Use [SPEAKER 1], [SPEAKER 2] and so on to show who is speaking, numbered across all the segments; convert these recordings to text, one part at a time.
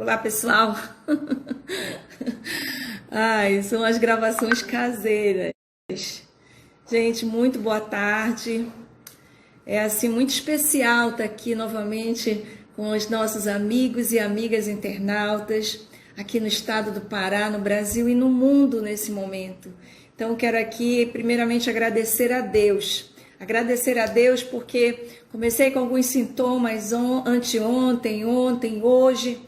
[SPEAKER 1] Olá, pessoal. Ai, são as gravações caseiras. Gente, muito boa tarde. É assim muito especial estar aqui novamente com os nossos amigos e amigas internautas aqui no estado do Pará, no Brasil e no mundo nesse momento. Então, quero aqui primeiramente agradecer a Deus. Agradecer a Deus porque comecei com alguns sintomas anteontem, ontem, hoje,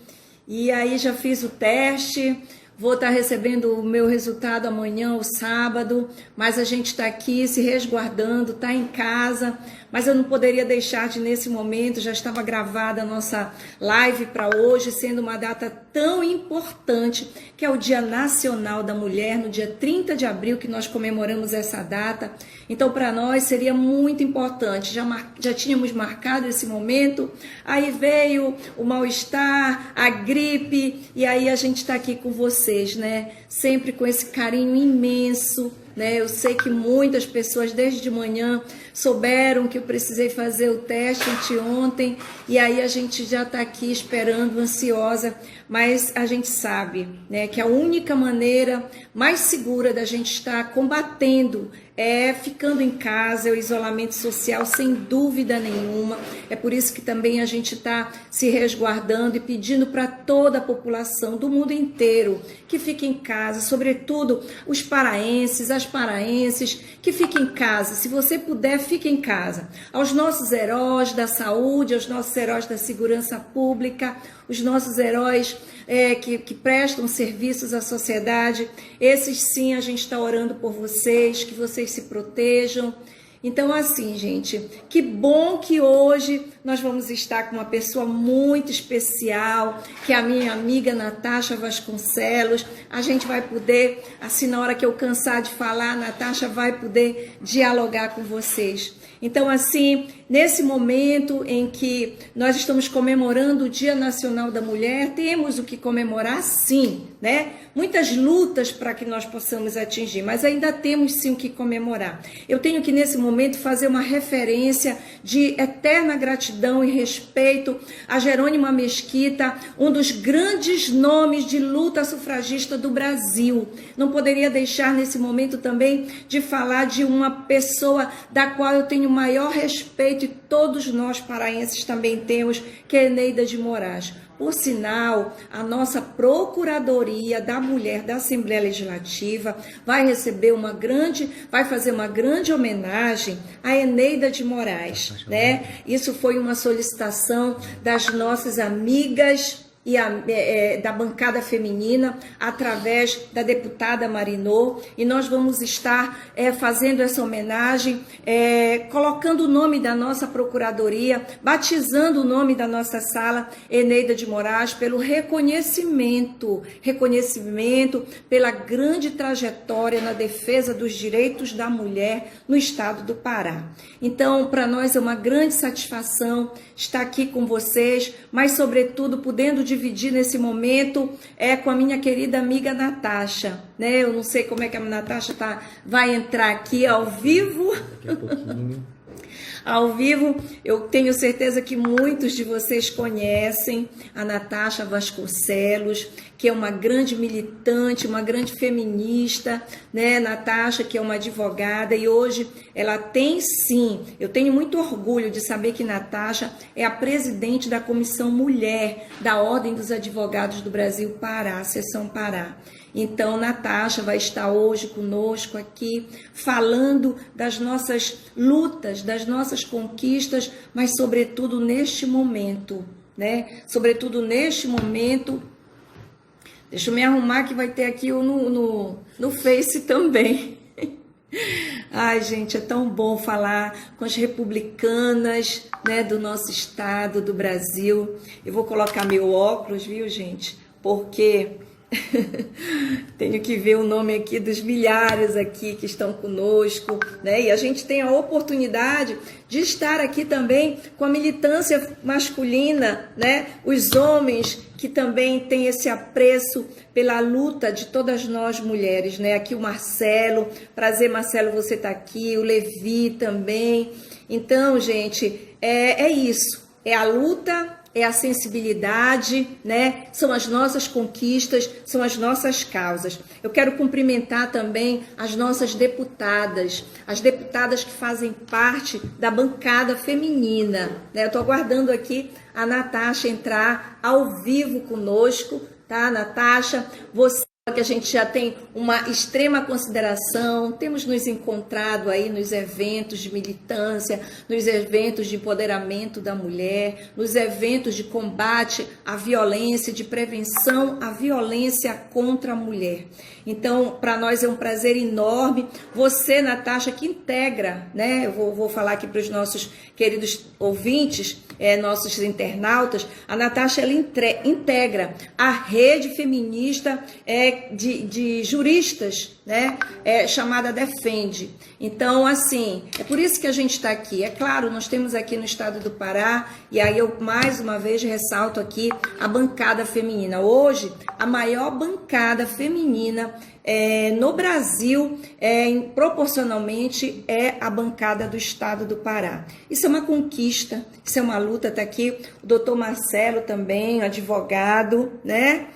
[SPEAKER 1] e aí já fiz o teste. Vou estar recebendo o meu resultado amanhã, o sábado, mas a gente está aqui se resguardando, está em casa, mas eu não poderia deixar de, nesse momento, já estava gravada a nossa live para hoje, sendo uma data tão importante, que é o Dia Nacional da Mulher, no dia 30 de abril, que nós comemoramos essa data. Então, para nós seria muito importante, já tínhamos marcado esse momento, aí veio o mal-estar, a gripe, e aí a gente está aqui com vocês, né? Sempre com esse carinho imenso, né? Eu sei que muitas pessoas desde de manhã souberam que eu precisei fazer o teste anteontem, e aí a gente já está aqui esperando, ansiosa, mas a gente sabe, né, que a única maneira mais segura da gente estar combatendo é ficando em casa, é o isolamento social, sem dúvida nenhuma. É por isso que também a gente está se resguardando e pedindo para toda a população do mundo inteiro que fique em casa, sobretudo os paraenses, as paraenses, que fiquem em casa. Se você puder, fique em casa. Aos nossos heróis da saúde, aos nossos heróis da segurança pública, os nossos heróis que prestam serviços à sociedade, esses sim a gente está orando por vocês, que vocês se protejam. Então, assim, gente, que bom que hoje nós vamos estar com uma pessoa muito especial, que é a minha amiga Natasha Vasconcelos. A gente vai poder, assim, na hora que eu cansar de falar, a Natasha vai poder dialogar com vocês. Então, assim, nesse momento em que nós estamos comemorando o Dia Nacional da Mulher, temos o que comemorar, sim, né? Muitas lutas para que nós possamos atingir, mas ainda temos sim o que comemorar. Eu tenho que, nesse momento, fazer uma referência de eterna gratidão e respeito a Jerônimo Mesquita, um dos grandes nomes de luta sufragista do Brasil. Não poderia deixar, nesse momento, também de falar de uma pessoa da qual eu tenho maior respeito, e todos nós paraenses também temos, que é Eneida de Moraes. Por sinal, a nossa Procuradoria da Mulher da Assembleia Legislativa vai fazer uma grande homenagem a Eneida de Moraes, né? Isso foi uma solicitação das nossas amigas e da bancada feminina, através da deputada Marinô, e nós vamos estar fazendo essa homenagem, colocando o nome da nossa procuradoria, batizando o nome da nossa sala, Eneida de Moraes, pelo reconhecimento pela grande trajetória na defesa dos direitos da mulher no estado do Pará. Então, para nós é uma grande satisfação estar aqui com vocês, mas sobretudo podendo dividir nesse momento com a minha querida amiga Natasha, né? Eu não sei como é que a Natasha vai entrar aqui ao vivo.
[SPEAKER 2] Daqui a pouquinho.
[SPEAKER 1] Ao vivo, eu tenho certeza que muitos de vocês conhecem a Natasha Vasconcelos, que é uma grande militante, uma grande feminista, né? Natasha, que é uma advogada, e hoje ela tem sim, eu tenho muito orgulho de saber que Natasha é a presidente da Comissão Mulher da Ordem dos Advogados do Brasil Pará, Seção Pará. Então, Natasha vai estar hoje conosco aqui, falando das nossas lutas, das nossas conquistas, mas sobretudo neste momento, né? Sobretudo neste momento. Deixa eu me arrumar que vai ter aqui no Face também. Ai, gente, é tão bom falar com as republicanas, né, do nosso estado, do Brasil. Eu vou colocar meu óculos, viu, gente? Porque tenho que ver o nome aqui dos milhares aqui que estão conosco, né? E a gente tem a oportunidade de estar aqui também com a militância masculina, né? Os homens que também têm esse apreço pela luta de todas nós mulheres, né? Aqui o Marcelo, prazer Marcelo, você tá aqui, o Levi também. Então, gente, é isso. É a luta é a sensibilidade, né? São as nossas conquistas, são as nossas causas. Eu quero cumprimentar também as nossas deputadas, as deputadas que fazem parte da bancada feminina, né? Eu estou aguardando aqui a Natasha entrar ao vivo conosco, tá, Natasha? Você que a gente já tem uma extrema consideração, temos nos encontrado aí nos eventos de militância, nos eventos de empoderamento da mulher, nos eventos de combate à violência, de prevenção à violência contra a mulher. Então, para nós é um prazer enorme. Você, Natasha, que integra, né? Eu vou falar aqui para os nossos queridos ouvintes, nossos internautas. A Natasha, ela integra a rede feminista de juristas, né? Chamada Defende. Então, assim, é por isso que a gente está aqui. É claro, nós temos aqui no estado do Pará, e aí eu mais uma vez ressalto aqui a bancada feminina. Hoje, a maior bancada feminina no Brasil, proporcionalmente, é a bancada do estado do Pará. Isso é uma conquista, isso é uma luta. Está aqui o doutor Marcelo também, advogado, né?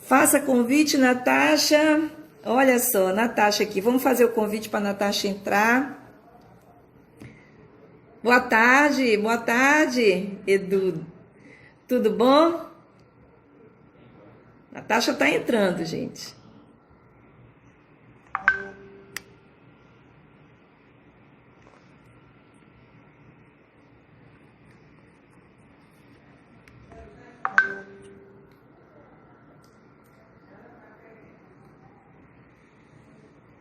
[SPEAKER 1] Faça convite, Natasha. Olha só, Natasha aqui. Vamos fazer o convite para a Natasha entrar. Boa tarde, Edu. Tudo bom? Natasha está entrando, gente.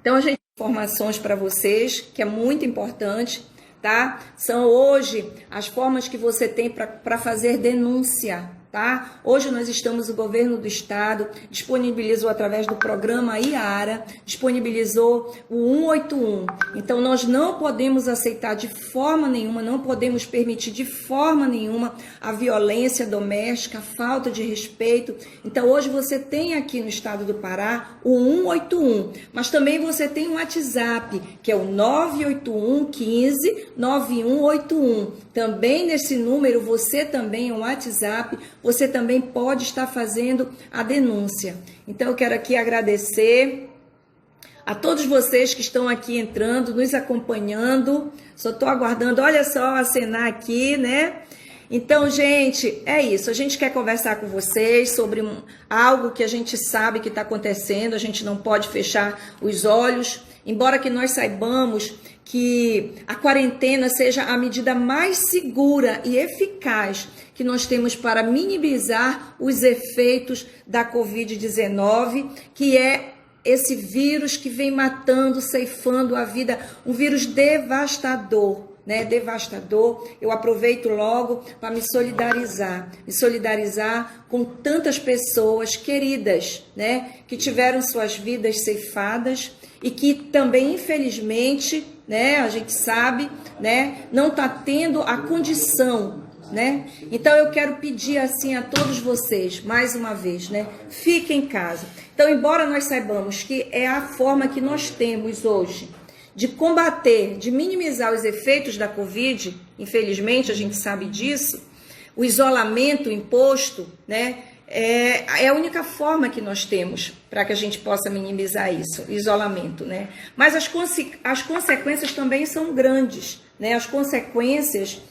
[SPEAKER 1] Então, a gente tem informações para vocês, que é muito importante, tá? São hoje as formas que você tem para fazer denúncia, tá? Hoje nós estamos, o governo do estado disponibilizou através do programa IARA, disponibilizou o 181. Então, nós não podemos aceitar de forma nenhuma, não podemos permitir de forma nenhuma a violência doméstica, a falta de respeito. Então, hoje você tem aqui no estado do Pará o 181, mas também você tem um WhatsApp, que é o 981 15 9181. Também nesse número, você também é um WhatsApp, você também pode estar fazendo a denúncia. Então, eu quero aqui agradecer a todos vocês que estão aqui entrando, nos acompanhando. Só estou aguardando, olha só, acenar aqui, né? Então, gente, é isso. A gente quer conversar com vocês sobre algo que a gente sabe que está acontecendo. A gente não pode fechar os olhos, embora que nós saibamos que a quarentena seja a medida mais segura e eficaz que nós temos para minimizar os efeitos da Covid-19, que é esse vírus que vem matando, ceifando a vida, um vírus devastador, né? Devastador. Eu aproveito logo para me solidarizar com tantas pessoas queridas, né? Que tiveram suas vidas ceifadas e que também, infelizmente, né? A gente sabe, né? Não está tendo a condição, né? Então eu quero pedir assim a todos vocês, mais uma vez, né? Fiquem em casa. Então, embora nós saibamos que é a forma que nós temos hoje de combater, de minimizar os efeitos da Covid, infelizmente a gente sabe disso, o isolamento imposto, né? É a única forma que nós temos para que a gente possa minimizar isso, o isolamento, né? Mas as consequências também são grandes, né? As consequências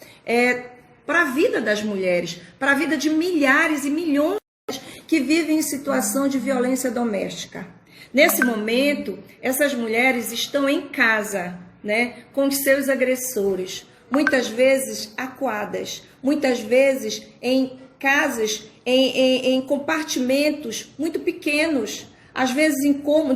[SPEAKER 1] para a vida das mulheres, para a vida de milhares e milhões que vivem em situação de violência doméstica. Nesse momento, essas mulheres estão em casa, né, com os seus agressores, muitas vezes acuadas, muitas vezes em casas, em compartimentos muito pequenos, às vezes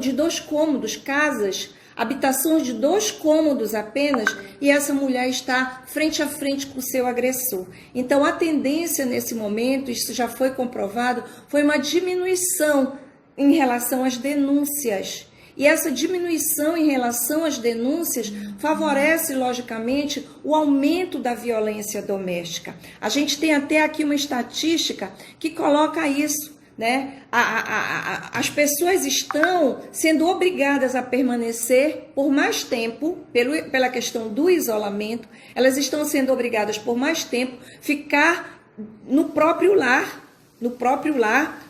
[SPEAKER 1] de 2 cômodos, casas, habitações de 2 cômodos apenas, e essa mulher está frente a frente com o seu agressor. Então, a tendência nesse momento, isso já foi comprovado, foi uma diminuição em relação às denúncias. E essa diminuição em relação às denúncias favorece, logicamente, o aumento da violência doméstica. A gente tem até aqui uma estatística que coloca isso. né? As pessoas estão sendo obrigadas a permanecer por mais tempo, pela questão do isolamento, elas estão sendo obrigadas por mais tempo ficar no próprio lar,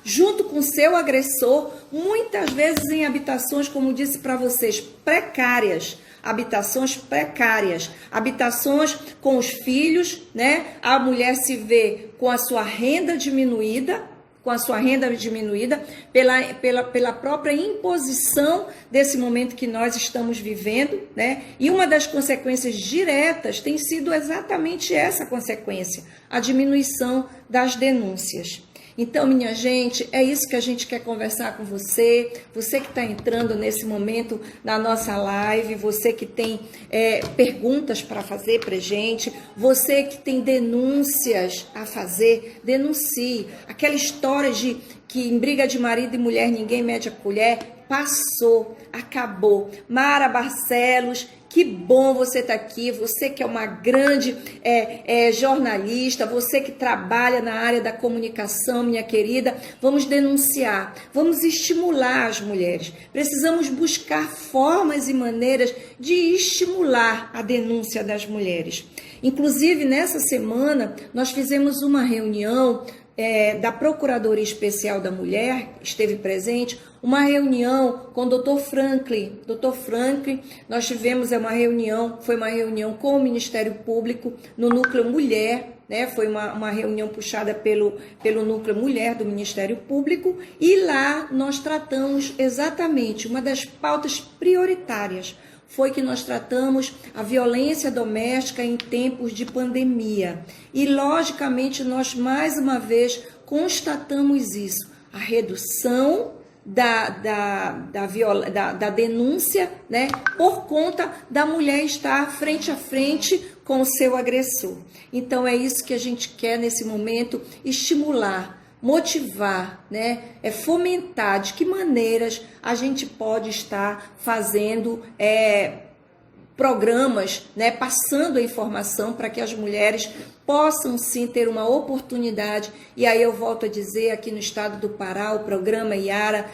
[SPEAKER 1] junto com seu agressor, muitas vezes em habitações, como disse para vocês, precárias. Habitações com os filhos, né? A mulher se vê com a sua renda diminuída, pela própria imposição desse momento que nós estamos vivendo, né? E uma das consequências diretas tem sido exatamente essa consequência, a diminuição das denúncias. Então, minha gente, é isso que a gente quer conversar com você, você que está entrando nesse momento na nossa live, você que tem perguntas para fazer para a gente, você que tem denúncias a fazer, denuncie. Aquela história de que em briga de marido e mulher ninguém mede a colher, passou, acabou. Mara Barcelos, que bom você estar aqui, você que é uma grande jornalista, você que trabalha na área da comunicação, minha querida, vamos denunciar, vamos estimular as mulheres. Precisamos buscar formas e maneiras de estimular a denúncia das mulheres. Inclusive, nessa semana, nós fizemos uma reunião da Procuradoria Especial da Mulher, esteve presente, uma reunião com o Dr. Franklin. Dr. Franklin, nós tivemos foi uma reunião com o Ministério Público no Núcleo Mulher, né? Foi uma reunião puxada pelo Núcleo Mulher do Ministério Público, e lá nós tratamos exatamente uma das pautas prioritárias. Foi que nós tratamos a violência doméstica em tempos de pandemia. E, logicamente, nós, mais uma vez, constatamos isso. A redução da denúncia, né, por conta da mulher estar frente a frente com o seu agressor. Então, é isso que a gente quer, nesse momento, estimular, motivar, né? Fomentar de que maneiras a gente pode estar fazendo programas, né? Passando a informação para que as mulheres possam sim ter uma oportunidade. E aí eu volto a dizer, aqui no estado do Pará, o programa Iara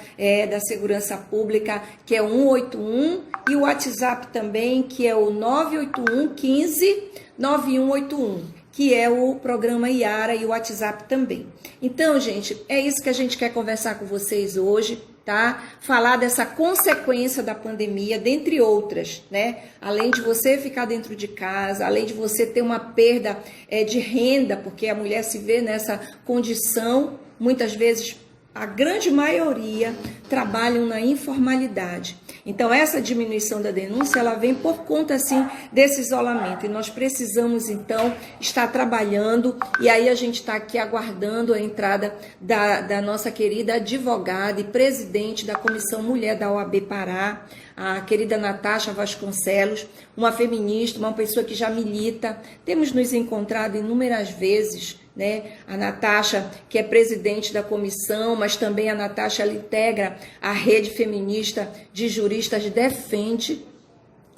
[SPEAKER 1] da Segurança Pública, que é o 181, e o WhatsApp também, que é o 981 15 9181. Que é o programa Iara, e o WhatsApp também. Então, gente, é isso que a gente quer conversar com vocês hoje, tá? Falar dessa consequência da pandemia, dentre outras, né? Além de você ficar dentro de casa, além de você ter uma perda de renda, porque a mulher se vê nessa condição, muitas vezes, a grande maioria trabalham na informalidade. Então, essa diminuição da denúncia, ela vem por conta, assim, desse isolamento. E nós precisamos, então, estar trabalhando. E aí a gente está aqui aguardando a entrada da nossa querida advogada e presidente da Comissão Mulher da OAB Pará, a querida Natasha Vasconcelos, uma feminista, uma pessoa que já milita. Temos nos encontrado inúmeras vezes, né? A Natasha, que é presidente da comissão, mas também a Natasha, ela integra a rede feminista de juristas Defende,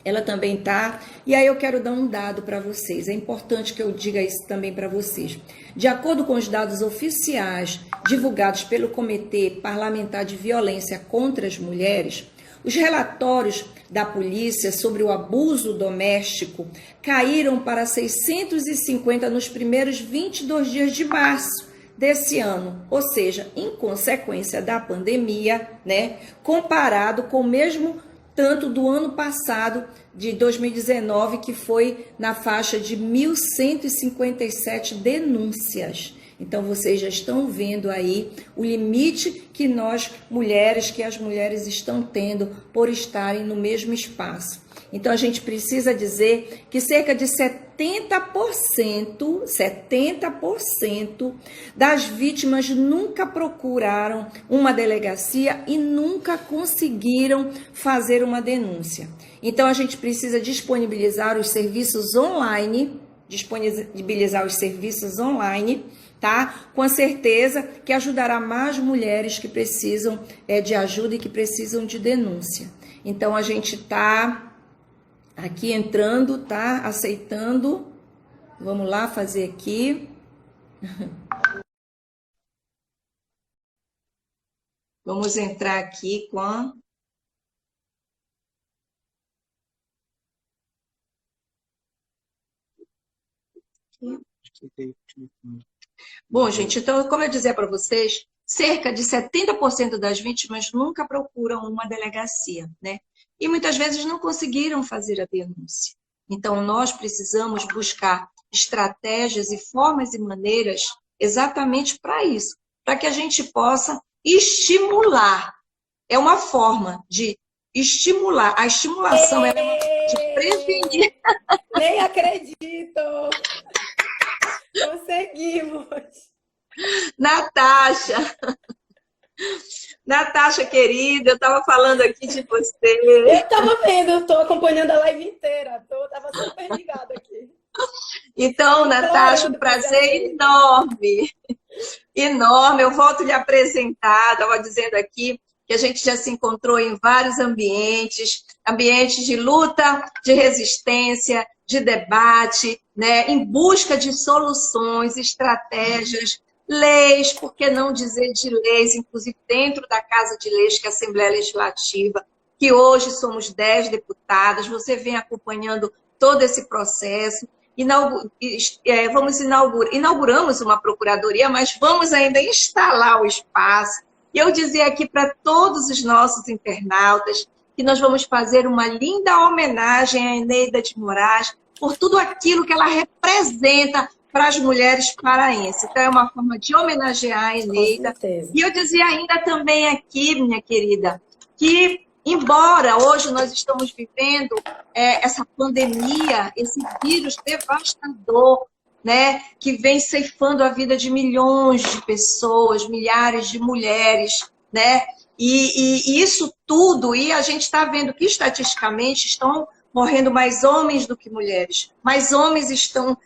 [SPEAKER 1] ela também está. E aí eu quero dar um dado para vocês, é importante que eu diga isso também para vocês. De acordo com os dados oficiais divulgados pelo Comitê Parlamentar de Violência contra as Mulheres, os relatórios da polícia sobre o abuso doméstico caíram para 650 nos primeiros 22 dias de março desse ano, ou seja, em consequência da pandemia, né, comparado com o mesmo tanto do ano passado, de 2019, que foi na faixa de 1.157 denúncias. Então, vocês já estão vendo aí o limite que nós, mulheres, que as mulheres estão tendo por estarem no mesmo espaço. Então, a gente precisa dizer que cerca de 70% das vítimas nunca procuraram uma delegacia e nunca conseguiram fazer uma denúncia. Então, a gente precisa disponibilizar os serviços online, tá? Com a certeza que ajudará mais mulheres que precisam de ajuda e que precisam de denúncia. Então, a gente está aqui entrando, tá? Aceitando. Vamos lá fazer aqui. Vamos entrar aqui com a... Bom, gente, então, como eu dizia para vocês, cerca de 70% das vítimas nunca procuram uma delegacia, né? E muitas vezes não conseguiram fazer a denúncia. Então, nós precisamos buscar estratégias e formas e maneiras exatamente para isso, para que a gente possa estimular. É uma forma de estimular. A estimulação é uma forma de prevenir.
[SPEAKER 2] Nem acredito! Conseguimos!
[SPEAKER 1] Natasha, querida, eu estava falando aqui de você.
[SPEAKER 2] Eu estava vendo, eu estou acompanhando a live inteira, estava super ligada aqui.
[SPEAKER 1] Então, Natasha, um prazer enorme, enorme. Eu volto a lhe apresentar, estava dizendo aqui que a gente já se encontrou em vários ambientes, ambientes de luta, de resistência, de debate, né, em busca de soluções, estratégias, leis, por que não dizer de leis, inclusive dentro da Casa de Leis, que é a Assembleia Legislativa, que hoje somos 10 deputadas, você vem acompanhando todo esse processo. Inauguramos uma procuradoria, mas vamos ainda instalar o espaço. E eu dizia aqui para todos os nossos internautas que nós vamos fazer uma linda homenagem à Eneida de Moraes por tudo aquilo que ela representa para as mulheres paraenses. Então, é uma forma de homenagear a Eneida. E eu dizia ainda também aqui, minha querida, que embora hoje nós estamos vivendo essa pandemia, esse vírus devastador, né, que vem ceifando a vida de milhões de pessoas, milhares de mulheres, né, e isso tudo, e a gente está vendo que estatisticamente estão morrendo mais homens do que mulheres, mais homens estão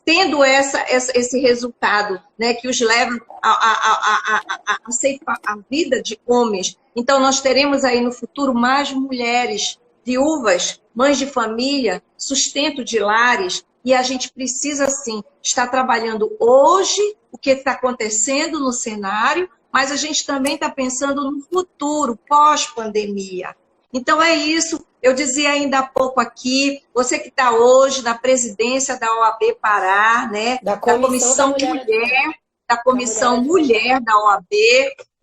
[SPEAKER 1] tendo esse resultado, né, que os leva a ceifar a vida de homens. Então, nós teremos aí no futuro mais mulheres viúvas, mães de família, sustento de lares, e a gente precisa, sim, estar trabalhando hoje o que está acontecendo no cenário, mas a gente também está pensando no futuro, pós-pandemia. Então, é isso. Eu dizia ainda há pouco aqui, você que está hoje na presidência da OAB Pará, né, da Comissão Mulher, da Comissão Mulher da OAB.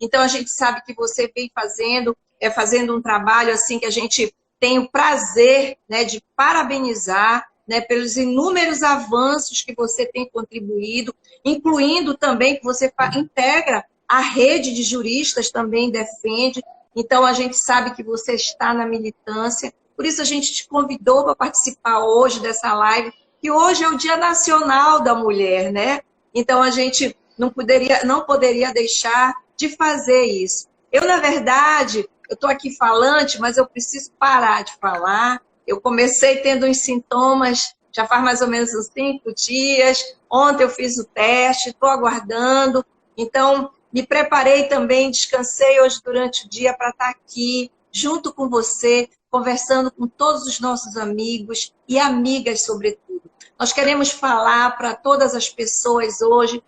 [SPEAKER 1] Então, a gente sabe que você vem fazendo um trabalho assim que a gente tem o prazer, né, de parabenizar, né, pelos inúmeros avanços que você tem contribuído, incluindo também que você integra a rede de juristas, também defende. Então, a gente sabe que você está na militância, por isso a gente te convidou para participar hoje dessa live, que hoje é o Dia Nacional da Mulher, né? Então, a gente não poderia deixar de fazer isso. Eu, na verdade, eu estou aqui falante, mas eu preciso parar de falar. Eu comecei tendo uns sintomas, já faz mais ou menos uns 5 dias. Ontem eu fiz o teste, estou aguardando. Então, me preparei também, descansei hoje durante o dia para estar aqui, junto com você, conversando com todos os nossos amigos e amigas, sobretudo. Nós queremos falar para todas as pessoas hoje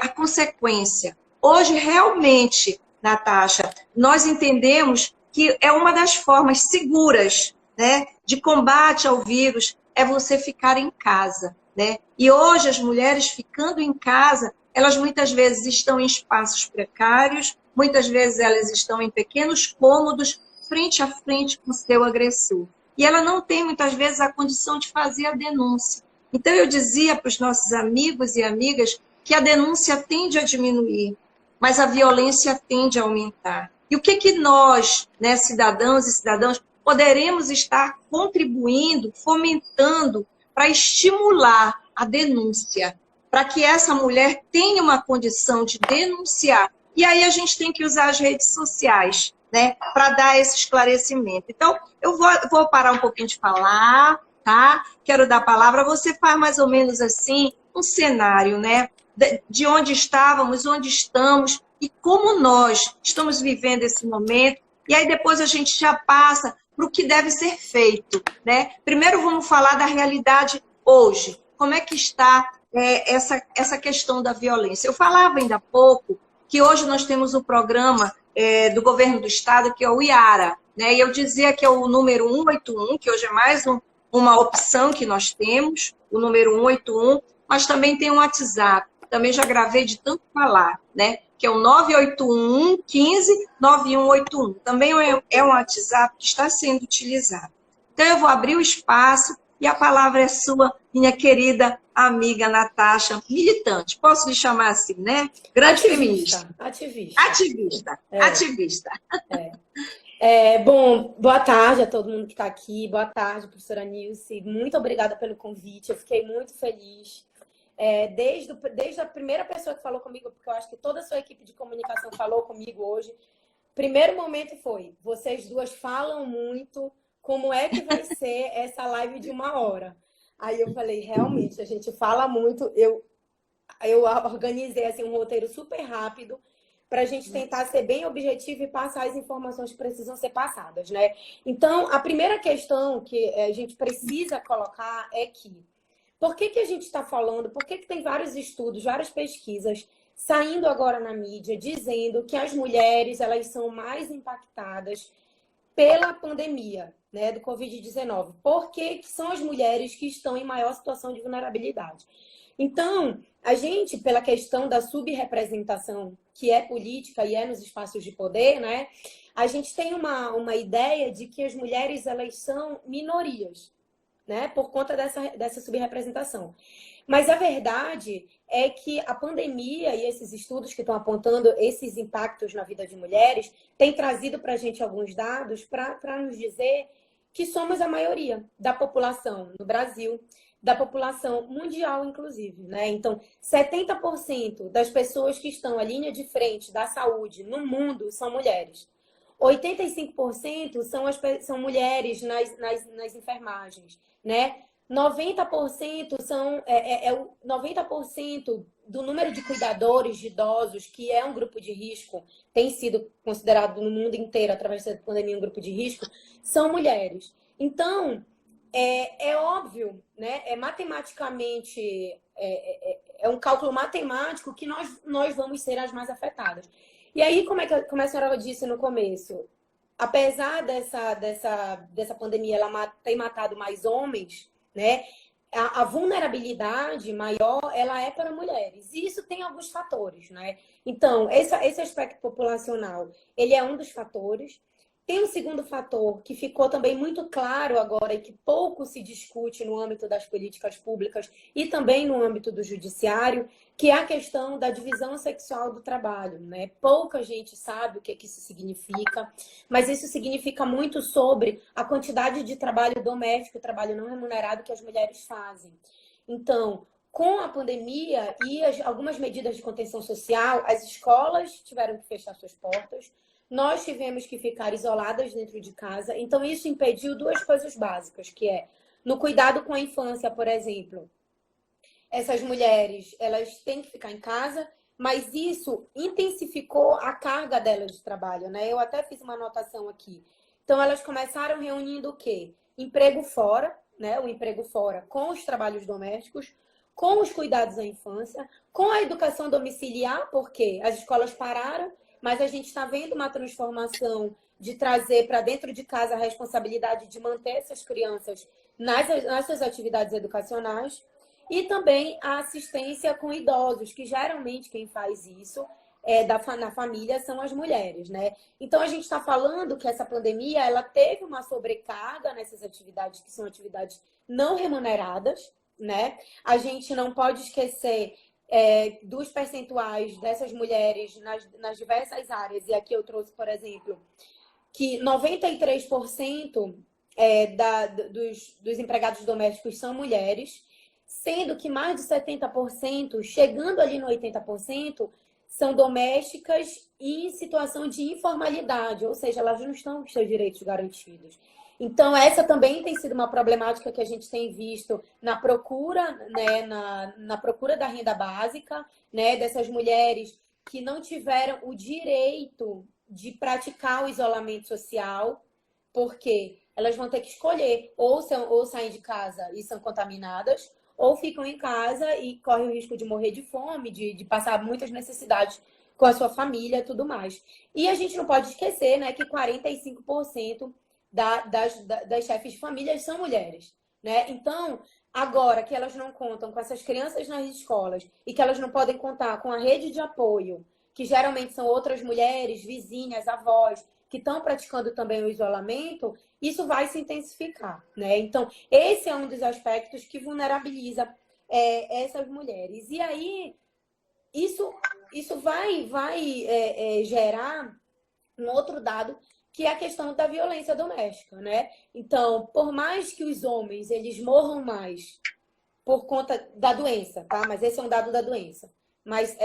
[SPEAKER 1] a consequência. Hoje, realmente, Natasha, nós entendemos que é uma das formas seguras, né, de combate ao vírus, é você ficar em casa, né? E hoje as mulheres ficando em casa, elas muitas vezes estão em espaços precários, muitas vezes elas estão em pequenos cômodos, frente a frente com o seu agressor. E ela não tem, muitas vezes, a condição de fazer a denúncia. Então, eu dizia para os nossos amigos e amigas que a denúncia tende a diminuir, mas a violência tende a aumentar. E o que nós, né, cidadãos e cidadãs, poderemos estar contribuindo, fomentando para estimular a denúncia, para que essa mulher tenha uma condição de denunciar. E aí a gente tem que usar as redes sociais, né, para dar esse esclarecimento. Então, eu vou parar um pouquinho de falar, tá? Quero dar a palavra. Você faz mais ou menos assim um cenário, né, de onde estávamos, onde estamos e como nós estamos vivendo esse momento. E aí depois a gente já passa para o que deve ser feito, né? Primeiro vamos falar da realidade hoje. Como é que está essa questão da violência? Eu falava ainda há pouco que hoje nós temos um programa
[SPEAKER 3] do governo do estado, que é o IARA, né? E eu dizia que é o número 181, que hoje é mais uma opção que nós temos, o número 181, mas também tem um WhatsApp, também já gravei de tanto falar, né? Que é o 981 15 9181. Também é um WhatsApp que está sendo utilizado. Então, eu vou abrir o espaço e a palavra é sua, minha querida amiga Natasha, militante. Posso lhe chamar assim, né? Grande feminista. Ativista.
[SPEAKER 2] Bom, boa tarde a todo mundo que está aqui. Boa tarde, professora Nilce. Muito obrigada pelo convite. Eu fiquei muito feliz. Desde a primeira pessoa que falou comigo, porque eu acho que toda a sua equipe de comunicação falou comigo hoje. Primeiro momento foi, vocês duas falam muito, como é que vai ser essa live de 1 hora? Aí eu falei, realmente, a gente fala muito. Eu organizei assim, um roteiro super rápido para a gente tentar ser bem objetivo e passar as informações que precisam ser passadas, né? Então, a primeira questão que a gente precisa colocar é que por que a gente está falando, por que tem vários estudos, várias pesquisas saindo agora na mídia dizendo que as mulheres elas são mais impactadas pela pandemia, né, do Covid-19? Por que são as mulheres que estão em maior situação de vulnerabilidade? Então, a gente, pela questão da subrepresentação, que é política e é nos espaços de poder, né, a gente tem uma ideia de que as mulheres elas são minorias, né, por conta dessa subrepresentação. Mas a verdade é que a pandemia e esses estudos que estão apontando esses impactos na vida de mulheres têm trazido para a gente alguns dados para nos dizer que somos a maioria da população no Brasil, da população mundial, inclusive, né? Então, 70% das pessoas que estão à linha de frente da saúde no mundo são mulheres. 85% são mulheres nas enfermagens, né? 90% são 90% do número de cuidadores de idosos, que é um grupo de risco, tem sido considerado no mundo inteiro, através da pandemia, um grupo de risco, são mulheres. Então, é óbvio, né? Matematicamente, é um cálculo matemático que nós vamos ser as mais afetadas. E aí, como a senhora disse no começo, apesar dessa pandemia ela ter matado mais homens, né? A vulnerabilidade maior, ela é para mulheres. E isso tem alguns fatores, né? Então, esse aspecto populacional, ele é um dos fatores. Tem um segundo fator que ficou também muito claro agora e que pouco se discute no âmbito das políticas públicas e também no âmbito do judiciário, que é a questão da divisão sexual do trabalho, né? Pouca gente sabe o que isso significa, mas isso significa muito sobre a quantidade de trabalho doméstico, trabalho não remunerado que as mulheres fazem. Então, com a pandemia e algumas medidas de contenção social, as escolas tiveram que fechar suas portas, nós tivemos que ficar isoladas dentro de casa. Então, isso impediu duas coisas básicas, que é no cuidado com a infância, por exemplo. Essas mulheres, elas têm que ficar em casa, mas isso intensificou a carga delas de trabalho, né? Eu até fiz uma anotação aqui. Então, elas começaram reunindo o quê? Emprego fora, né? O emprego fora com os trabalhos domésticos, com os cuidados à infância, com a educação domiciliar, porque as escolas pararam, mas a gente está vendo uma transformação de trazer para dentro de casa a responsabilidade de manter essas crianças nas suas atividades educacionais e também a assistência com idosos, que geralmente quem faz isso na família são as mulheres, né? Então, a gente está falando que essa pandemia ela teve uma sobrecarga nessas atividades, que são atividades não remuneradas, né? A gente não pode esquecer dos percentuais dessas mulheres nas diversas áreas. E aqui eu trouxe, por exemplo, que 93% dos empregados domésticos são mulheres, sendo que mais de 70%, chegando ali no 80%, são domésticas em situação de informalidade, ou seja, elas não estão com seus direitos garantidos. Então, essa também tem sido uma problemática que a gente tem visto na procura, né, na procura da renda básica, né, dessas mulheres que não tiveram o direito de praticar o isolamento social, porque elas vão ter que escolher ou saem de casa e são contaminadas, ou ficam em casa e correm o risco de morrer de fome, de passar muitas necessidades com a sua família e tudo mais. E a gente não pode esquecer, né, que 45% das chefes de família são mulheres, né? Então, agora que elas não contam com essas crianças nas escolas e que elas não podem contar com a rede de apoio, que geralmente são outras mulheres, vizinhas, avós, que estão praticando também o isolamento, isso vai se intensificar, né? Então, esse é um dos aspectos que vulnerabiliza essas mulheres. E aí, isso vai gerar um outro dado, que é a questão da violência doméstica, né? Então, por mais que os homens eles morram mais por conta da doença, tá? Mas esse é um dado da doença. Mas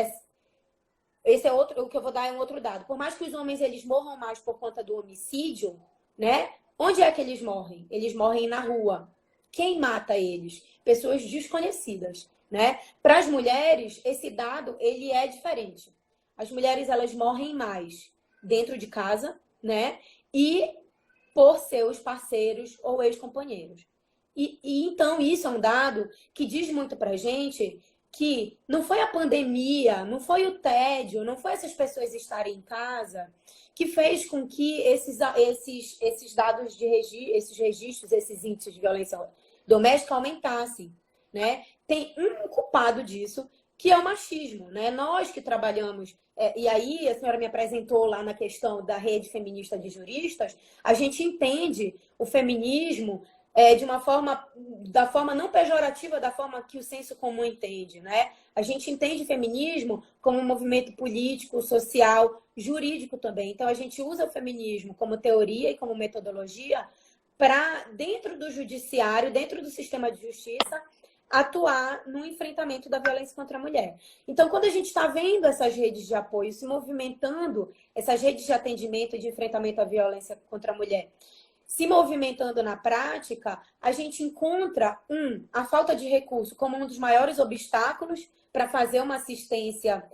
[SPEAKER 2] esse é outro, o que eu vou dar é um outro dado. Por mais que os homens eles morram mais por conta do homicídio, né? Onde é que eles morrem? Eles morrem na rua. Quem mata eles? Pessoas desconhecidas, né? Para as mulheres, esse dado ele é diferente. As mulheres elas morrem mais dentro de casa, né? E por seus parceiros ou ex-companheiros. E então isso é um dado que diz muito pra gente que não foi a pandemia, não foi o tédio, não foi essas pessoas estarem em casa que fez com que esses dados esses registros, esses índices de violência doméstica aumentassem, né? Tem um culpado disso, que é o machismo, né? Nós que trabalhamos, e aí a senhora me apresentou lá na questão da rede feminista de juristas, a gente entende o feminismo da forma não pejorativa, da forma que o senso comum entende, né? A gente entende feminismo como um movimento político, social, jurídico também. Então, a gente usa o feminismo como teoria e como metodologia para, dentro do judiciário, dentro do sistema de justiça, atuar no enfrentamento da violência contra a mulher. Então, quando a gente está vendo essas redes de apoio se movimentando, essas redes de atendimento e de enfrentamento à violência contra a mulher, se movimentando na prática, a gente encontra, a falta de recurso como um dos maiores obstáculos para fazer uma assistência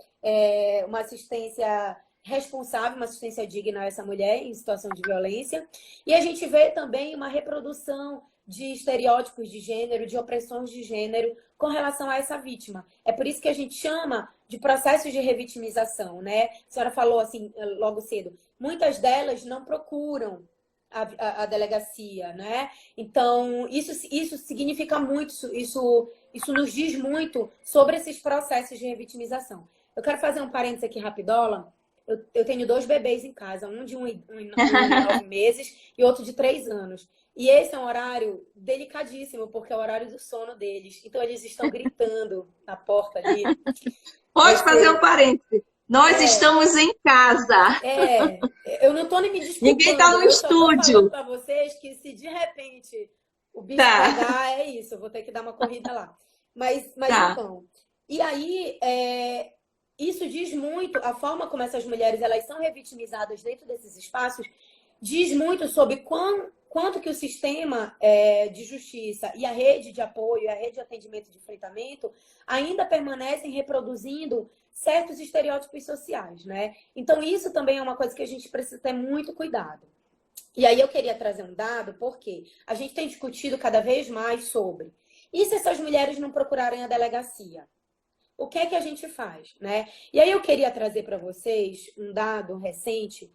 [SPEAKER 2] responsável, uma assistência digna a essa mulher em situação de violência. E a gente vê também uma reprodução de estereótipos de gênero, de opressões de gênero com relação a essa vítima. É por isso que a gente chama de processos de revitimização, né? A senhora falou assim logo cedo, muitas delas não procuram a delegacia, né? Então, isso significa muito, isso nos diz muito sobre esses processos de revitimização. Eu quero fazer um parênteses aqui rapidola. Eu tenho 2 bebês em casa, um de 9 meses e outro de 3 anos. E esse é um horário delicadíssimo, porque é o horário do sono deles. Então, eles estão gritando na porta ali.
[SPEAKER 3] Pode fazer um parênteses. Nós estamos em casa.
[SPEAKER 2] Eu não estou nem me desculpando.
[SPEAKER 3] Ninguém está no estúdio.
[SPEAKER 2] Eu para vocês que se de repente o bicho pegar, é isso. Eu vou ter que dar uma corrida lá. Mas então... E aí, isso diz muito, a forma como essas mulheres elas são revitimizadas dentro desses espaços, diz muito sobre quanto que o sistema de justiça e a rede de apoio, a rede de atendimento e de enfrentamento ainda permanecem reproduzindo certos estereótipos sociais, né? Então, isso também é uma coisa que a gente precisa ter muito cuidado. E aí eu queria trazer um dado, porque a gente tem discutido cada vez mais sobre, e se essas mulheres não procurarem a delegacia? O que é que a gente faz, né? E aí eu queria trazer para vocês um dado recente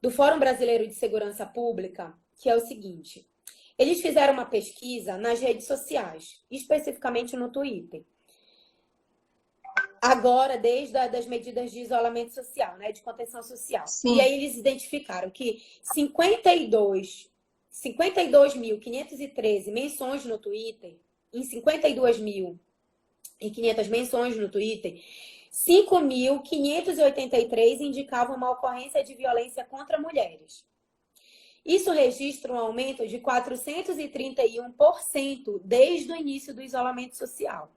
[SPEAKER 2] do Fórum Brasileiro de Segurança Pública, que é o seguinte. Eles fizeram uma pesquisa nas redes sociais, especificamente no Twitter. Agora, desde as medidas de isolamento social, né, de contenção social. Sim. E aí eles identificaram que 52.513 menções no Twitter, em 52.500 menções no Twitter, 5.583 indicavam uma ocorrência de violência contra mulheres. Isso registra um aumento de 431% desde o início do isolamento social.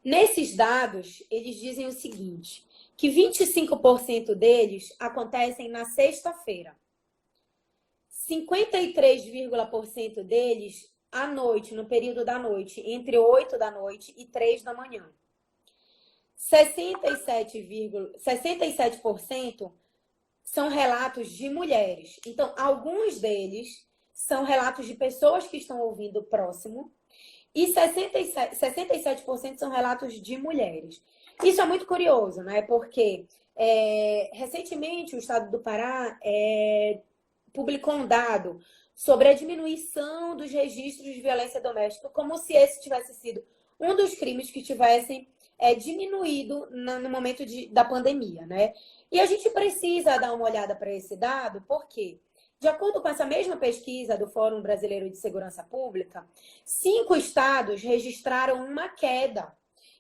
[SPEAKER 2] Nesses dados, eles dizem o seguinte, que 25% deles acontecem na sexta-feira. 53% deles à noite, no período da noite, entre 8 da noite e 3 da manhã. 67% são relatos de mulheres. Então, alguns deles são relatos de pessoas que estão ouvindo próximo e 67% são relatos de mulheres. Isso é muito curioso, né? Porque recentemente o estado do Pará publicou um dado sobre a diminuição dos registros de violência doméstica, como se esse tivesse sido um dos crimes que tivessem diminuído no momento da pandemia, né? E a gente precisa dar uma olhada para esse dado, porque, de acordo com essa mesma pesquisa do Fórum Brasileiro de Segurança Pública, 5 estados registraram uma queda.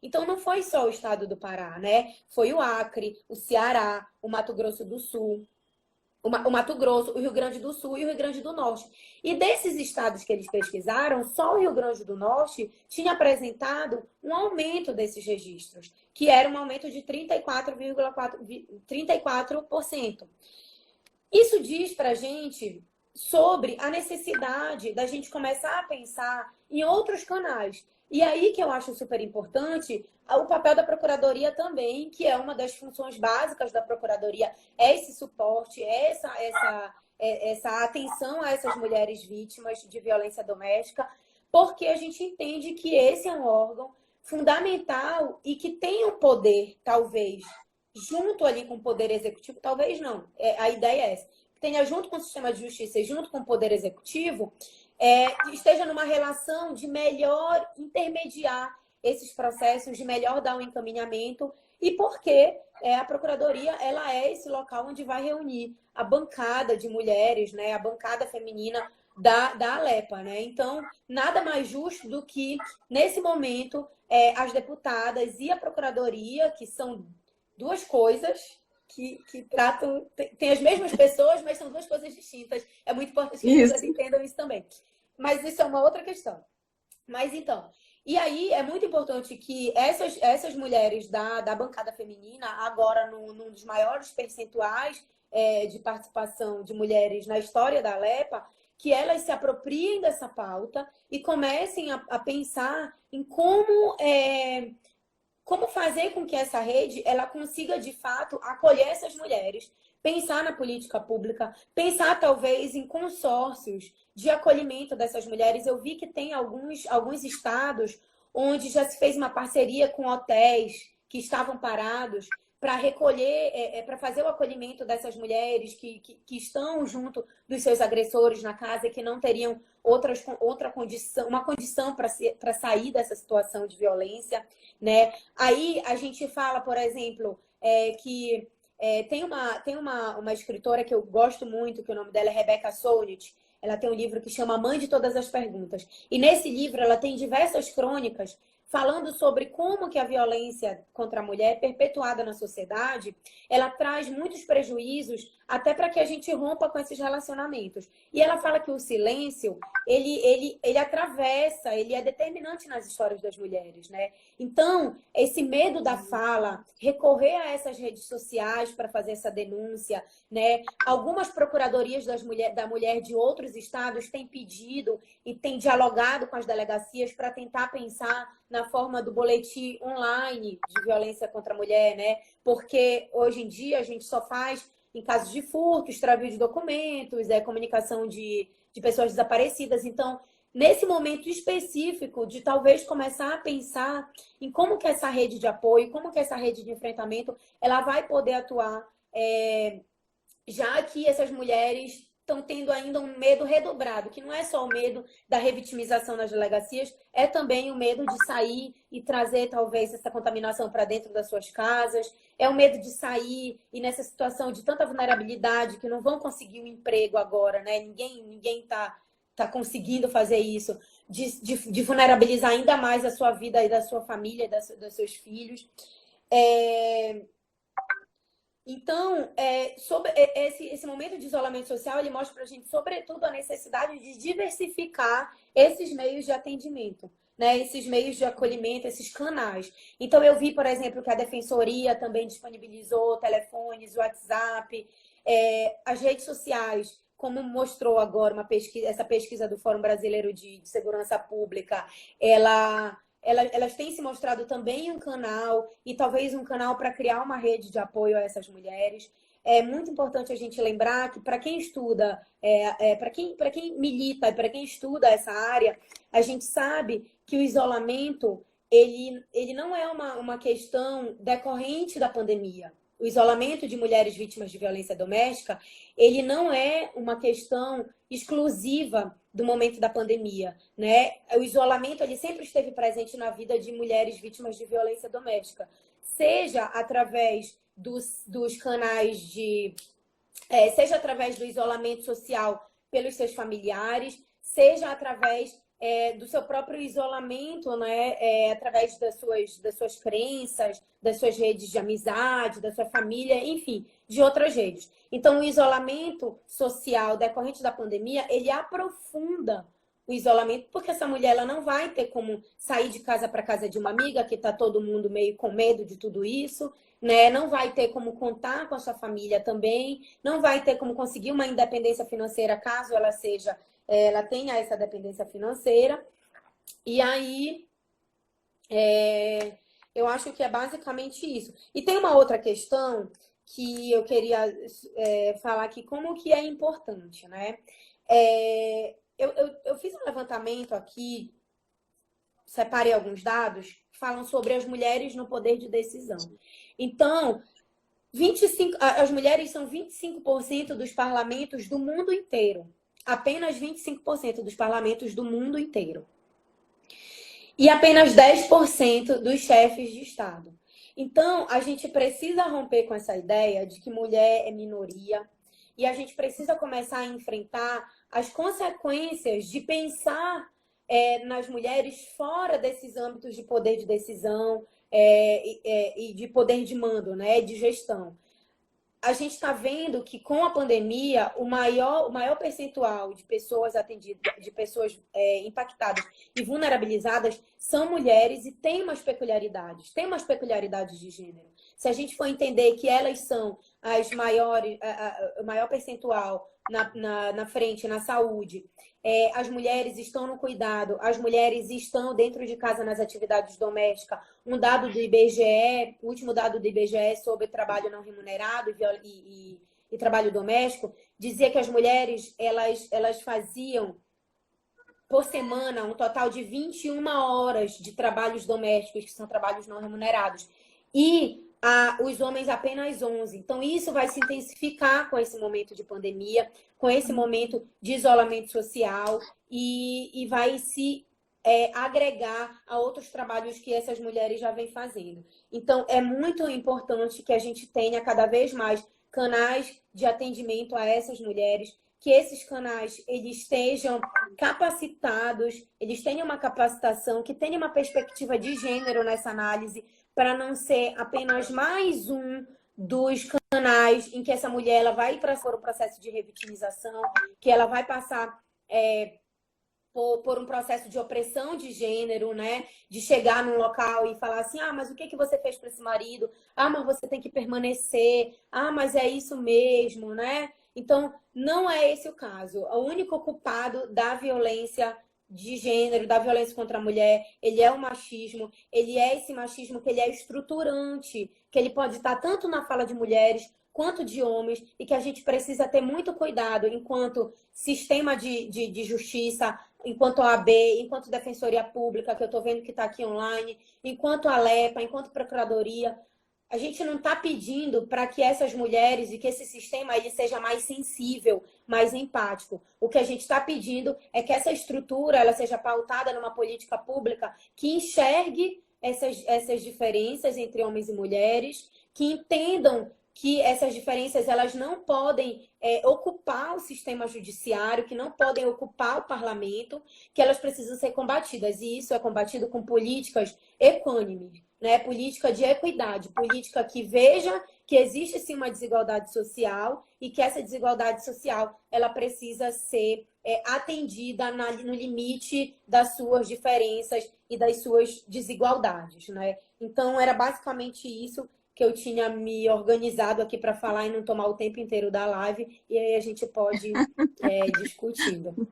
[SPEAKER 2] Então, não foi só o estado do Pará, né? Foi o Acre, o Ceará, o Mato Grosso do Sul, o Mato Grosso, o Rio Grande do Sul e o Rio Grande do Norte. E desses estados que eles pesquisaram, só o Rio Grande do Norte tinha apresentado um aumento desses registros, que era um aumento de 34%. Isso diz para a gente sobre a necessidade da gente começar a pensar em outros canais. E aí que eu acho super importante o papel da Procuradoria também, que é uma das funções básicas da Procuradoria, é esse suporte, essa atenção a essas mulheres vítimas de violência doméstica, porque a gente entende que esse é um órgão fundamental e que tem um poder, talvez, junto ali com o Poder Executivo, talvez não, a ideia é essa, que tenha junto com o sistema de justiça e junto com o Poder Executivo, esteja numa relação de melhor intermediar esses processos, de melhor dar um encaminhamento, e porque a Procuradoria ela é esse local onde vai reunir a bancada de mulheres, né, a bancada feminina da Alepa, né? Então, nada mais justo do que, nesse momento, as deputadas e a Procuradoria, que são duas coisas que tratam, tem as mesmas pessoas, mas são duas coisas distintas. É muito importante que as pessoas entendam isso também. Mas isso é uma outra questão. Mas então, e aí é muito importante que essas mulheres da bancada feminina, agora num dos maiores percentuais de participação de mulheres na história da Alepa, que elas se apropriem dessa pauta e comecem a pensar em como fazer com que essa rede ela consiga, de fato, acolher essas mulheres, pensar na política pública, pensar, talvez, em consórcios de acolhimento dessas mulheres. Eu vi que tem alguns estados onde já se fez uma parceria com hotéis que estavam parados para recolher, para fazer o acolhimento dessas mulheres que estão junto dos seus agressores na casa e que não teriam outra condição, uma condição para sair dessa situação de violência, né? Aí a gente fala, por exemplo, que tem uma escritora que eu gosto muito, que o nome dela é Rebecca Solnit. Ela tem um livro que chama Mãe de Todas as Perguntas. E nesse livro ela tem diversas crônicas falando sobre como que a violência contra a mulher perpetuada na sociedade, ela traz muitos prejuízos até para que a gente rompa com esses relacionamentos. E ela fala que o silêncio, ele atravessa, ele é determinante nas histórias das mulheres, né? Então, esse medo da fala, recorrer a essas redes sociais para fazer essa denúncia, né? Algumas procuradorias da mulher de outros estados têm pedido e têm dialogado com as delegacias para tentar pensar na forma do boletim online de violência contra a mulher, né? Porque hoje em dia a gente só faz em casos de furto, extravio de documentos, comunicação de pessoas desaparecidas. Então, nesse momento específico de talvez começar a pensar em como que essa rede de apoio, como que essa rede de enfrentamento, ela vai poder atuar, já que essas mulheres estão tendo ainda um medo redobrado, que não é só o medo da revitimização nas delegacias, é também o medo de sair e trazer, talvez, essa contaminação para dentro das suas casas, é o medo de sair e nessa situação de tanta vulnerabilidade que não vão conseguir um emprego agora, né? Ninguém tá conseguindo fazer isso, de vulnerabilizar ainda mais a sua vida e da sua família, dos seus filhos. Então, sobre esse momento de isolamento social, ele mostra para a gente, sobretudo, a necessidade de diversificar esses meios de atendimento, né? Esses meios de acolhimento, esses canais. Então, eu vi, por exemplo, que a Defensoria também disponibilizou telefones, WhatsApp, as redes sociais, como mostrou agora essa pesquisa do Fórum Brasileiro de Segurança Pública, elas têm se mostrado também um canal e talvez um canal para criar uma rede de apoio a essas mulheres. É muito importante a gente lembrar que para quem estuda, para quem milita e para quem estuda essa área, a gente sabe que o isolamento ele não é uma questão decorrente da pandemia. O isolamento de mulheres vítimas de violência doméstica, ele não é uma questão exclusiva do momento da pandemia, né? O isolamento, ele sempre esteve presente na vida de mulheres vítimas de violência doméstica, seja através dos canais seja através do isolamento social pelos seus familiares, seja através do seu próprio isolamento, né? Através das suas crenças, das suas redes de amizade, da sua família, enfim, de outras redes. Então, o isolamento social decorrente da pandemia, ele aprofunda o isolamento, porque essa mulher ela não vai ter como sair de casa para casa de uma amiga, que está todo mundo meio com medo de tudo isso, né? Não vai ter como contar com a sua família também, não vai ter como conseguir uma independência financeira caso ela tenha essa dependência financeira. E aí, eu acho que é basicamente isso. E tem uma outra questão que eu queria falar aqui, como que é importante, né? Eu fiz um levantamento aqui, separei alguns dados, que falam sobre as mulheres no poder de decisão. Então, as mulheres são 25% dos parlamentos do mundo inteiro. Apenas 25% dos parlamentos do mundo inteiro. E apenas 10% dos chefes de Estado. Então, a gente precisa romper com essa ideia de que mulher é minoria e a gente precisa começar a enfrentar as consequências de pensar nas mulheres fora desses âmbitos de poder de decisão e de poder de mando, né, de gestão. A gente está vendo que com a pandemia, o maior percentual de pessoas atendidas, de pessoas impactadas e vulnerabilizadas são mulheres e tem umas peculiaridades de gênero. Se a gente for entender que elas são as maiores, o maior percentual na frente, na saúde, as mulheres estão no cuidado, as mulheres estão dentro de casa nas atividades domésticas. Um dado do IBGE, o último dado do IBGE sobre trabalho não remunerado e trabalho doméstico, dizia que as mulheres elas faziam por semana um total de 21 horas de trabalhos domésticos, que são trabalhos não remunerados. E os homens apenas 11. Então, isso vai se intensificar com esse momento de pandemia, com esse momento de isolamento social e vai se agregar a outros trabalhos que essas mulheres já vêm fazendo. Então, é muito importante que a gente tenha cada vez mais canais de atendimento a essas mulheres, que esses canais eles estejam capacitados, eles tenham uma capacitação, que tenha uma perspectiva de gênero nessa análise, para não ser apenas mais um dos canais em que essa mulher ela vai para o processo de revitimização, que ela vai passar por um processo de opressão de gênero, né? De chegar num local e falar assim, mas o que você fez para esse marido? Mas você tem que permanecer. Mas é isso mesmo, né? Então, não é esse o caso. O único culpado da violência de gênero, da violência contra a mulher, ele é o machismo, ele é esse machismo que ele é estruturante, que ele pode estar tanto na fala de mulheres quanto de homens, e que a gente precisa ter muito cuidado enquanto sistema de justiça, enquanto OAB, enquanto Defensoria Pública, que eu estou vendo que está aqui online, enquanto Alepa, enquanto Procuradoria. A gente não está pedindo para que essas mulheres e que esse sistema ele seja mais sensível, mais empático. O que a gente está pedindo é que essa estrutura ela seja pautada numa política pública que enxergue essas diferenças entre homens e mulheres, que entendam que essas diferenças elas não podem ocupar o sistema judiciário, que não podem ocupar o parlamento, que elas precisam ser combatidas. E isso é combatido com políticas equânimes, né? Política de equidade, política que veja que existe sim uma desigualdade social e que essa desigualdade social ela precisa ser atendida no limite das suas diferenças e das suas desigualdades, né? Então, era basicamente isso que eu tinha me organizado aqui para falar e não tomar o tempo inteiro da live, e aí a gente pode discutindo.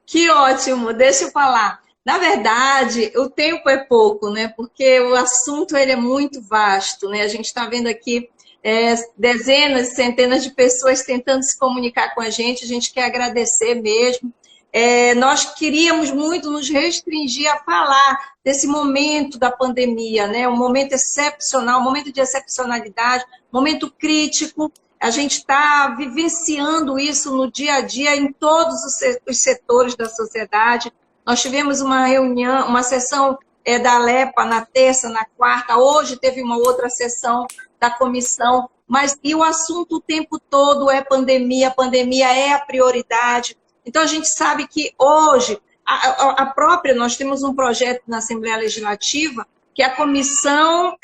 [SPEAKER 3] Que ótimo, deixa eu falar. Na verdade, o tempo é pouco, né? Porque o assunto ele é muito vasto, né? A gente está vendo aqui dezenas, centenas de pessoas tentando se comunicar com a gente quer agradecer mesmo. nós queríamos muito nos restringir a falar desse momento da pandemia, né? Um momento excepcional, um momento de excepcionalidade, momento crítico. A gente está vivenciando isso no dia a dia em todos os setores da sociedade. Nós tivemos uma reunião, uma sessão da Alepa na terça, na quarta, hoje teve uma outra sessão da comissão, e o assunto o tempo todo é pandemia, a pandemia é a prioridade. Então, a gente sabe que hoje, nós temos um projeto na Assembleia Legislativa, que é a Comissão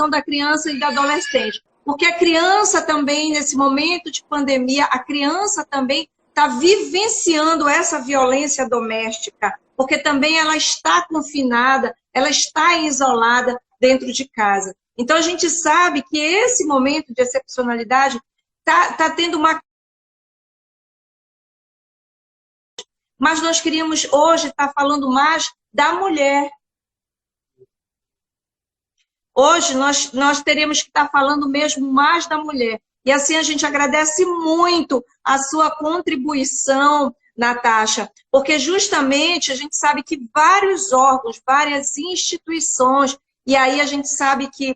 [SPEAKER 3] da Criança e do Adolescente. Porque a criança também, nesse momento de pandemia, a criança também está vivenciando essa violência doméstica, porque também ela está confinada, ela está isolada dentro de casa. Então, a gente sabe que esse momento de excepcionalidade está tendo uma... Mas nós queríamos hoje estar falando mais da mulher. Hoje nós teríamos que estar falando mesmo mais da mulher. E assim a gente agradece muito a sua contribuição, Natasha, porque justamente a gente sabe que vários órgãos, várias instituições, e aí a gente sabe que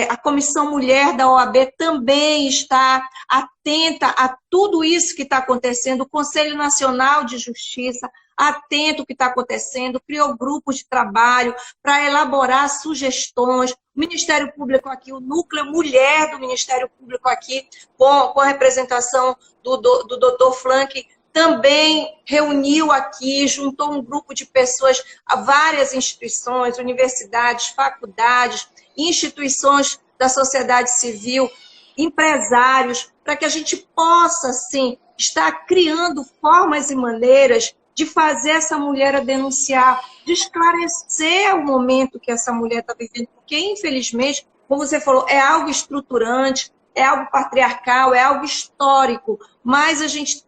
[SPEAKER 3] a Comissão Mulher da OAB também está atenta a tudo isso que está acontecendo, o Conselho Nacional de Justiça, atento ao que está acontecendo, criou grupos de trabalho para elaborar sugestões, o Ministério Público aqui, o núcleo mulher do Ministério Público aqui, com a representação do Dr. Flank, também reuniu aqui, juntou um grupo de pessoas, a várias instituições, universidades, faculdades, instituições da sociedade civil, empresários, para que a gente possa, sim, estar criando formas e maneiras de fazer essa mulher a denunciar, de esclarecer o momento que essa mulher está vivendo, porque, infelizmente, como você falou, é algo estruturante, é algo patriarcal, é algo histórico, mas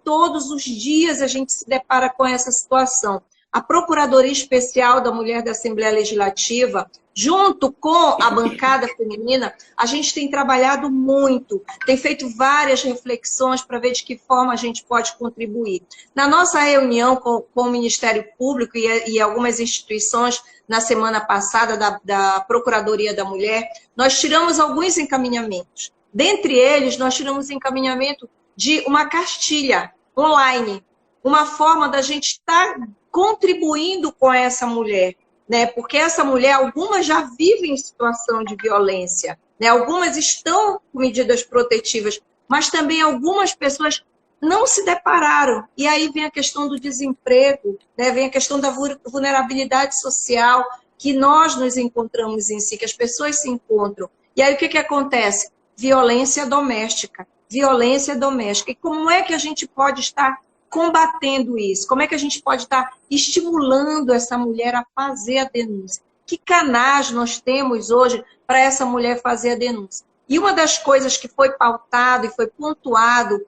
[SPEAKER 3] todos os dias, a gente se depara com essa situação. A Procuradoria Especial da Mulher da Assembleia Legislativa, junto com a bancada feminina, a gente tem trabalhado muito, tem feito várias reflexões para ver de que forma a gente pode contribuir. Na nossa reunião com o Ministério Público e algumas instituições, na semana passada, da Procuradoria da Mulher, nós tiramos alguns encaminhamentos. Dentre eles, nós tiramos encaminhamento de uma cartilha online, uma forma da gente estar contribuindo com essa mulher, né? Porque essa mulher, algumas já vivem em situação de violência, né? Algumas estão com medidas protetivas, mas também algumas pessoas não se depararam. E aí vem a questão do desemprego, né? Vem a questão da vulnerabilidade social que nós nos encontramos em si, que as pessoas se encontram. E aí o que acontece? Violência doméstica. Violência doméstica. E como é que a gente pode estar combatendo isso? Como é que a gente pode estar estimulando essa mulher a fazer a denúncia? Que canais nós temos hoje para essa mulher fazer a denúncia? E uma das coisas que foi pautado e foi pontuado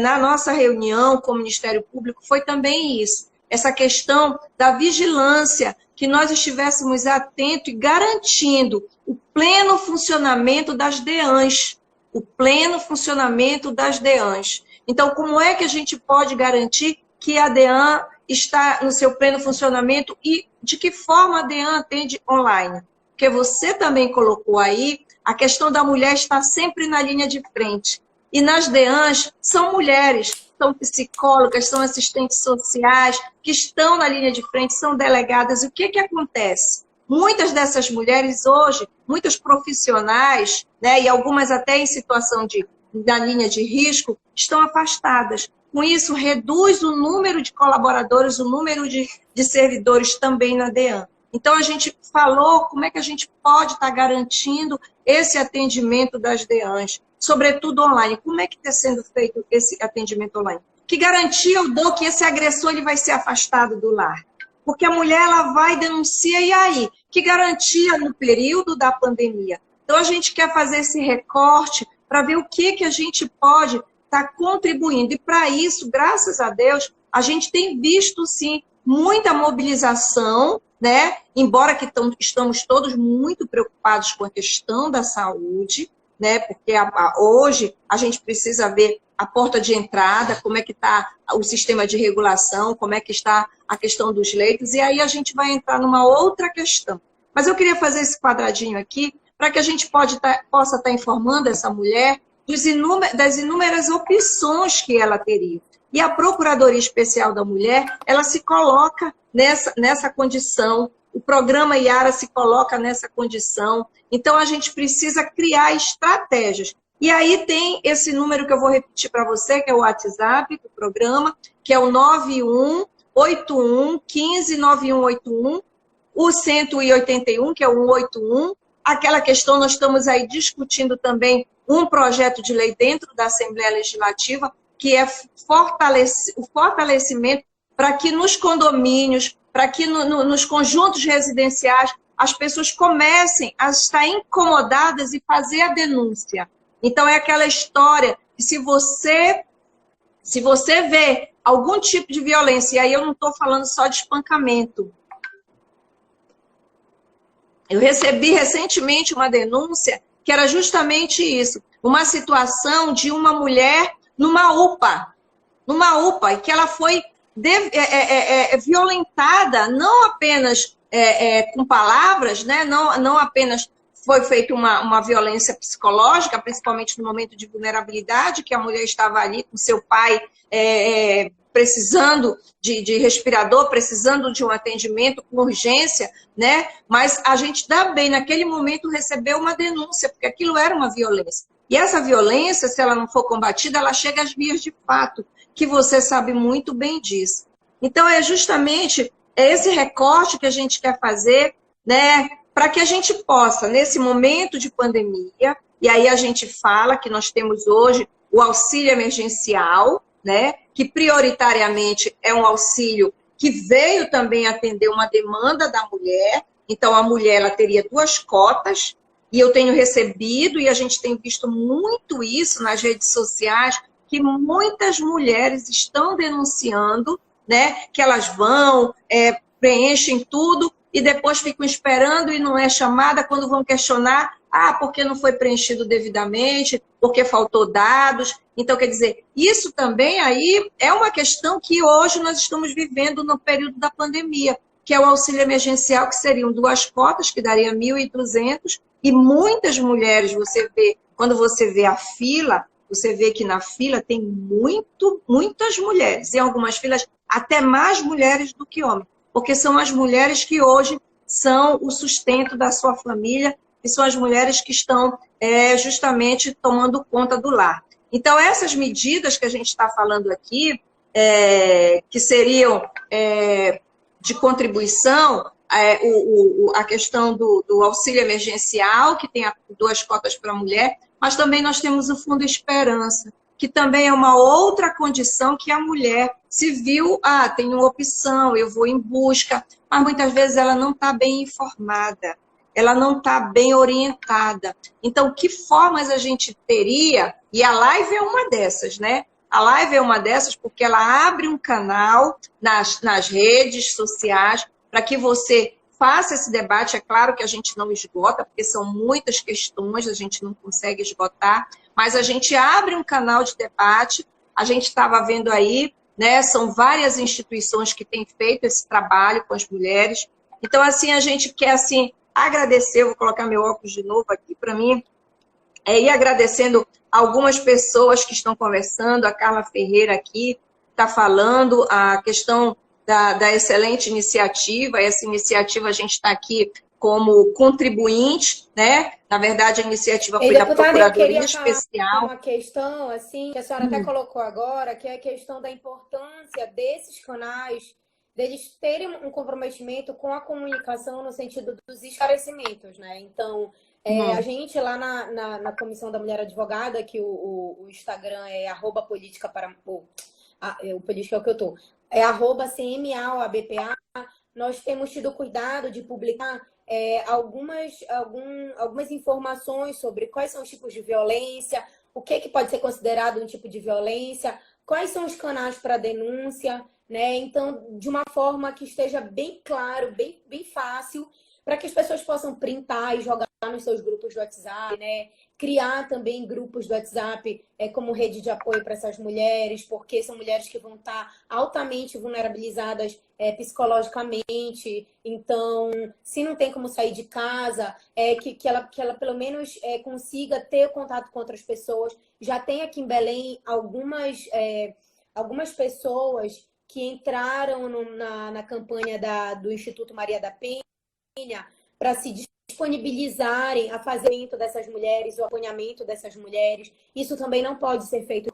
[SPEAKER 3] na nossa reunião com o Ministério Público foi também isso, essa questão da vigilância, que nós estivéssemos atentos e garantindo o pleno funcionamento das DEANs, o pleno funcionamento das DEANs. Então, como é que a gente pode garantir que a DEAN está no seu pleno funcionamento e de que forma a DEAN atende online? Porque você também colocou aí a questão da mulher estar sempre na linha de frente. E nas DEANs são mulheres, são psicólogas, são assistentes sociais, que estão na linha de frente, são delegadas. E o que acontece? Muitas dessas mulheres hoje, muitos profissionais, né, e algumas até em situação da linha de risco, estão afastadas. Com isso, reduz o número de colaboradores, o número de servidores também na DEAN. Então, a gente falou como é que a gente pode estar garantindo esse atendimento das DEANs, sobretudo online. Como é que está sendo feito esse atendimento online? Que garantia eu dou que esse agressor ele vai ser afastado do lar? Porque a mulher ela vai denunciar, e aí? Que garantia no período da pandemia? Então, a gente quer fazer esse recorte para ver o que a gente pode estar contribuindo. E para isso, graças a Deus, a gente tem visto, sim, muita mobilização, né? Embora que estamos todos muito preocupados com a questão da saúde, né? Porque hoje a gente precisa ver a porta de entrada, como é que está o sistema de regulação, como é que está a questão dos leitos, e aí a gente vai entrar numa outra questão. Mas eu queria fazer esse quadradinho aqui para que a gente possa estar informando essa mulher das inúmeras opções que ela teria. E a Procuradoria Especial da Mulher, ela se coloca nessa condição, o programa Iara se coloca nessa condição, então a gente precisa criar estratégias. E aí tem esse número que eu vou repetir para você, que é o WhatsApp do programa, que é o 9181 159181, o 181, que é o 181. Aquela questão, nós estamos aí discutindo também um projeto de lei dentro da Assembleia Legislativa, que é o fortalecimento para que nos condomínios, para que nos conjuntos residenciais, as pessoas comecem a estar incomodadas e fazer a denúncia. Então, é aquela história que se você vê algum tipo de violência, e aí eu não estou falando só de espancamento. Eu recebi recentemente uma denúncia que era justamente isso, uma situação de uma mulher numa UPA, e que ela foi violentada, não apenas com palavras, né? Não apenas foi feita uma violência psicológica, principalmente no momento de vulnerabilidade, que a mulher estava ali com seu pai precisando de respirador, precisando de um atendimento com urgência, né? Mas a gente também, naquele momento, recebeu uma denúncia, porque aquilo era uma violência. E essa violência, se ela não for combatida, ela chega às vias de fato, que você sabe muito bem disso. Então, é justamente esse recorte que a gente quer fazer, né? Para que a gente possa, nesse momento de pandemia, e aí a gente fala que nós temos hoje o auxílio emergencial, né? Que prioritariamente é um auxílio que veio também atender uma demanda da mulher. Então, a mulher ela teria 2 cotas, e eu tenho recebido, e a gente tem visto muito isso nas redes sociais, que muitas mulheres estão denunciando, né? Que elas vão, preenchem tudo, e depois ficam esperando e não é chamada quando vão questionar, porque não foi preenchido devidamente, porque faltou dados. Então, quer dizer, isso também aí é uma questão que hoje nós estamos vivendo no período da pandemia, que é o auxílio emergencial, que seriam 2 cotas, que daria 1.200, e muitas mulheres, quando você vê a fila, você vê que na fila tem muitas mulheres, em algumas filas até mais mulheres do que homens, porque são as mulheres que hoje são o sustento da sua família, e são as mulheres que estão justamente tomando conta do lar. Então, essas medidas que a gente está falando aqui, que seriam de contribuição, a questão do auxílio emergencial, que tem 2 cotas para a mulher, mas também nós temos o Fundo Esperança, que também é uma outra condição que a mulher se viu, tem uma opção, eu vou em busca, mas muitas vezes ela não está bem informada, ela não está bem orientada. Então, que formas a gente teria, e a live é uma dessas, né? A live é uma dessas porque ela abre um canal nas redes sociais para que você faça esse debate. É claro que a gente não esgota, porque são muitas questões, a gente não consegue esgotar, mas a gente abre um canal de debate. A gente estava vendo aí, né, são várias instituições que têm feito esse trabalho com as mulheres. Então, assim, a gente quer assim, agradecer, vou colocar meu óculos de novo aqui para mim, ir agradecendo algumas pessoas que estão conversando, a Carla Ferreira aqui está falando, a questão da excelente iniciativa. Essa iniciativa a gente está aqui como contribuinte, né? Na verdade, a iniciativa foi da Procuradoria Especial.
[SPEAKER 2] Uma questão, assim, que a senhora até colocou agora, que é a questão da importância desses canais, deles terem um comprometimento com a comunicação no sentido dos esclarecimentos, né? Então, a gente lá na Comissão da Mulher Advogada, que o Instagram é @política para... o política é o que eu tô. É @CMAOABPA. Nós temos tido cuidado de publicar algumas informações sobre quais são os tipos de violência, o que pode ser considerado um tipo de violência, quais são os canais para denúncia, né? Então, de uma forma que esteja bem claro, bem fácil, para que as pessoas possam printar e jogar nos seus grupos do WhatsApp, né? criar também grupos do WhatsApp como rede de apoio para essas mulheres, porque são mulheres que vão estar altamente vulnerabilizadas psicologicamente. Então, se não tem como sair de casa, que ela pelo menos consiga ter contato com outras pessoas. Já tem aqui em Belém algumas pessoas que entraram na campanha do Instituto Maria da Penha para se disponibilizarem a fazimento dessas mulheres, o acompanhamento dessas mulheres. Isso também não pode ser feito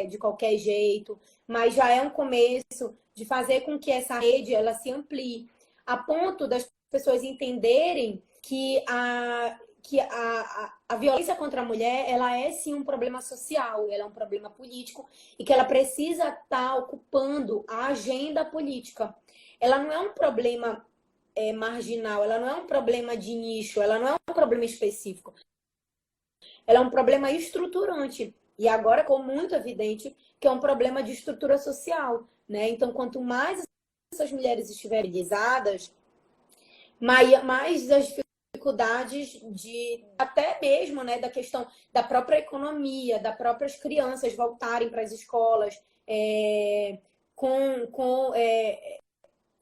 [SPEAKER 2] de qualquer jeito, mas já é um começo de fazer com que essa rede ela se amplie, a ponto das pessoas entenderem que a violência contra a mulher ela é sim um problema social, ela é um problema político e que ela precisa estar ocupando a agenda política. Ela não é um problema marginal, ela não é um problema de nicho, ela não é um problema específico. Ela é um problema estruturante. E agora ficou muito evidente que é um problema de estrutura social, né? Então, quanto mais essas mulheres estiverem mobilizadas, mais as dificuldades até mesmo, né, da questão da própria economia, das próprias crianças voltarem para as escolas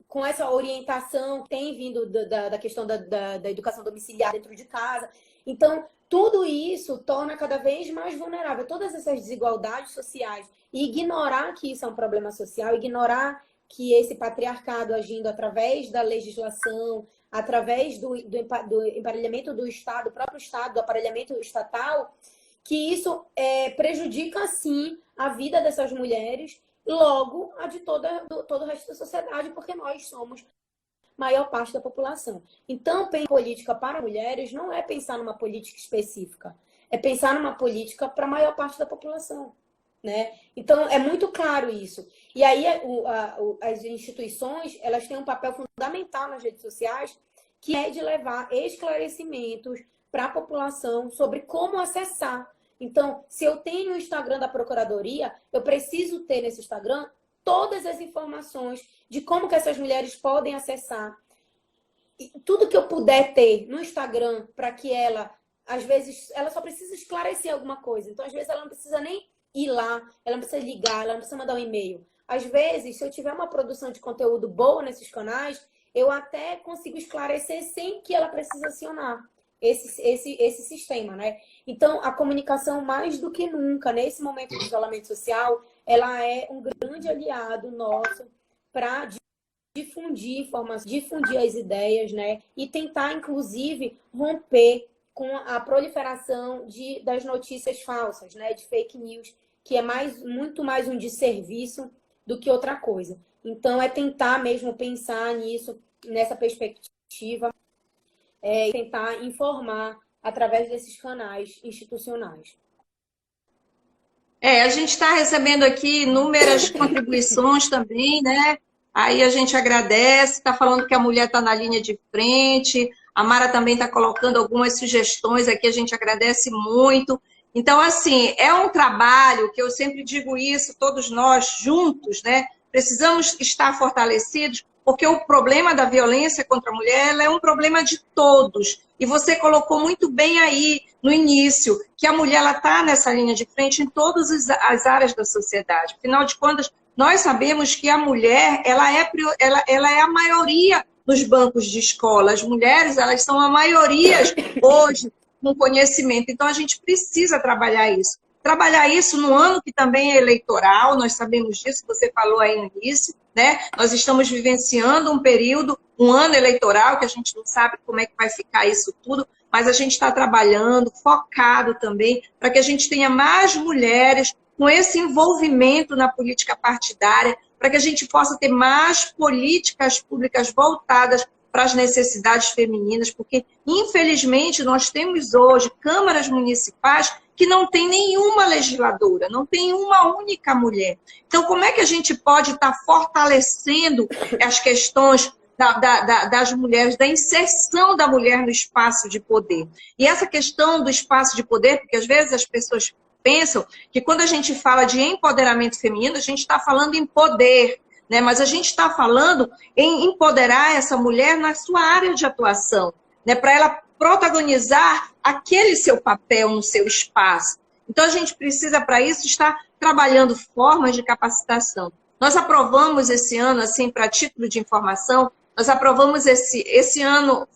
[SPEAKER 2] com essa orientação que tem vindo da questão da educação domiciliar dentro de casa. Então, tudo isso torna cada vez mais vulnerável todas essas desigualdades sociais. E ignorar que isso é um problema social, ignorar que esse patriarcado agindo através da legislação, através do emparelhamento do Estado, do próprio Estado, do aparelhamento estatal, que isso prejudica, sim, a vida dessas mulheres, logo a de todo o resto da sociedade, porque nós somos maior parte da população. Então, pensar em política para mulheres não é pensar numa política específica, é pensar numa política para a maior parte da população, né? Então, é muito claro isso. E aí, as instituições, elas têm um papel fundamental nas redes sociais, que é de levar esclarecimentos para a população sobre como acessar. Então, se eu tenho o Instagram da Procuradoria, eu preciso ter nesse Instagram todas as informações de como que essas mulheres podem acessar. E tudo que eu puder ter no Instagram para que ela, às vezes, ela só precisa esclarecer alguma coisa. Então, às vezes, ela não precisa nem ir lá, ela não precisa ligar, ela não precisa mandar um e-mail. Às vezes, se eu tiver uma produção de conteúdo boa nesses canais, eu até consigo esclarecer sem que ela precise acionar esse sistema, né? Então, a comunicação, mais do que nunca, nesse momento de isolamento social, ela é um grande aliado nosso para difundir informações, difundir as ideias, né? E tentar, inclusive, romper com a proliferação das notícias falsas, né? De fake news, que é muito mais um desserviço do que outra coisa. Então, é tentar mesmo pensar nisso, nessa perspectiva, e tentar informar através desses canais institucionais.
[SPEAKER 3] A gente está recebendo aqui inúmeras contribuições também, né? Aí a gente agradece, está falando que a mulher está na linha de frente, a Mara também está colocando algumas sugestões aqui, a gente agradece muito. Então, assim, é um trabalho que eu sempre digo isso, todos nós juntos, né? Precisamos estar fortalecidos, porque o problema da violência contra a mulher ela é um problema de todos. E você colocou muito bem aí no início, que a mulher está nessa linha de frente em todas as áreas da sociedade. Afinal de contas, nós sabemos que a mulher ela é a maioria nos bancos de escola. As mulheres elas são a maioria hoje no conhecimento. Então, a gente precisa trabalhar isso. Trabalhar isso no ano que também é eleitoral, nós sabemos disso, você falou aí no início, né? Nós estamos vivenciando um ano eleitoral, que a gente não sabe como é que vai ficar isso tudo, mas a gente está trabalhando, focado também, para que a gente tenha mais mulheres com esse envolvimento na política partidária, para que a gente possa ter mais políticas públicas voltadas para as necessidades femininas, porque, infelizmente, nós temos hoje câmaras municipais que não tem nenhuma legisladora, não tem uma única mulher. Então, como é que a gente pode estar fortalecendo as questões das mulheres, da inserção da mulher no espaço de poder? E essa questão do espaço de poder, porque às vezes as pessoas pensam que quando a gente fala de empoderamento feminino, a gente está falando em poder, né? Mas a gente está falando em empoderar essa mulher na sua área de atuação, né? Para ela protagonizar aquele seu papel no seu espaço. Então, a gente precisa, para isso, estar trabalhando formas de capacitação. Nós aprovamos esse ano, assim, para título de informação, nós aprovamos esse ano,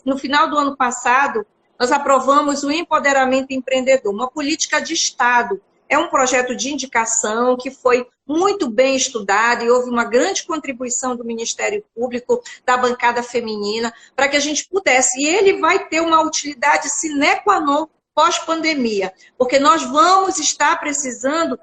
[SPEAKER 3] no final do ano passado, nós aprovamos o Empoderamento Empreendedor, uma política de Estado. É um projeto de indicação que foi muito bem estudado e houve uma grande contribuição do Ministério Público, da bancada feminina, para que a gente pudesse. E ele vai ter uma utilidade sine qua non pós-pandemia, porque nós vamos estar precisando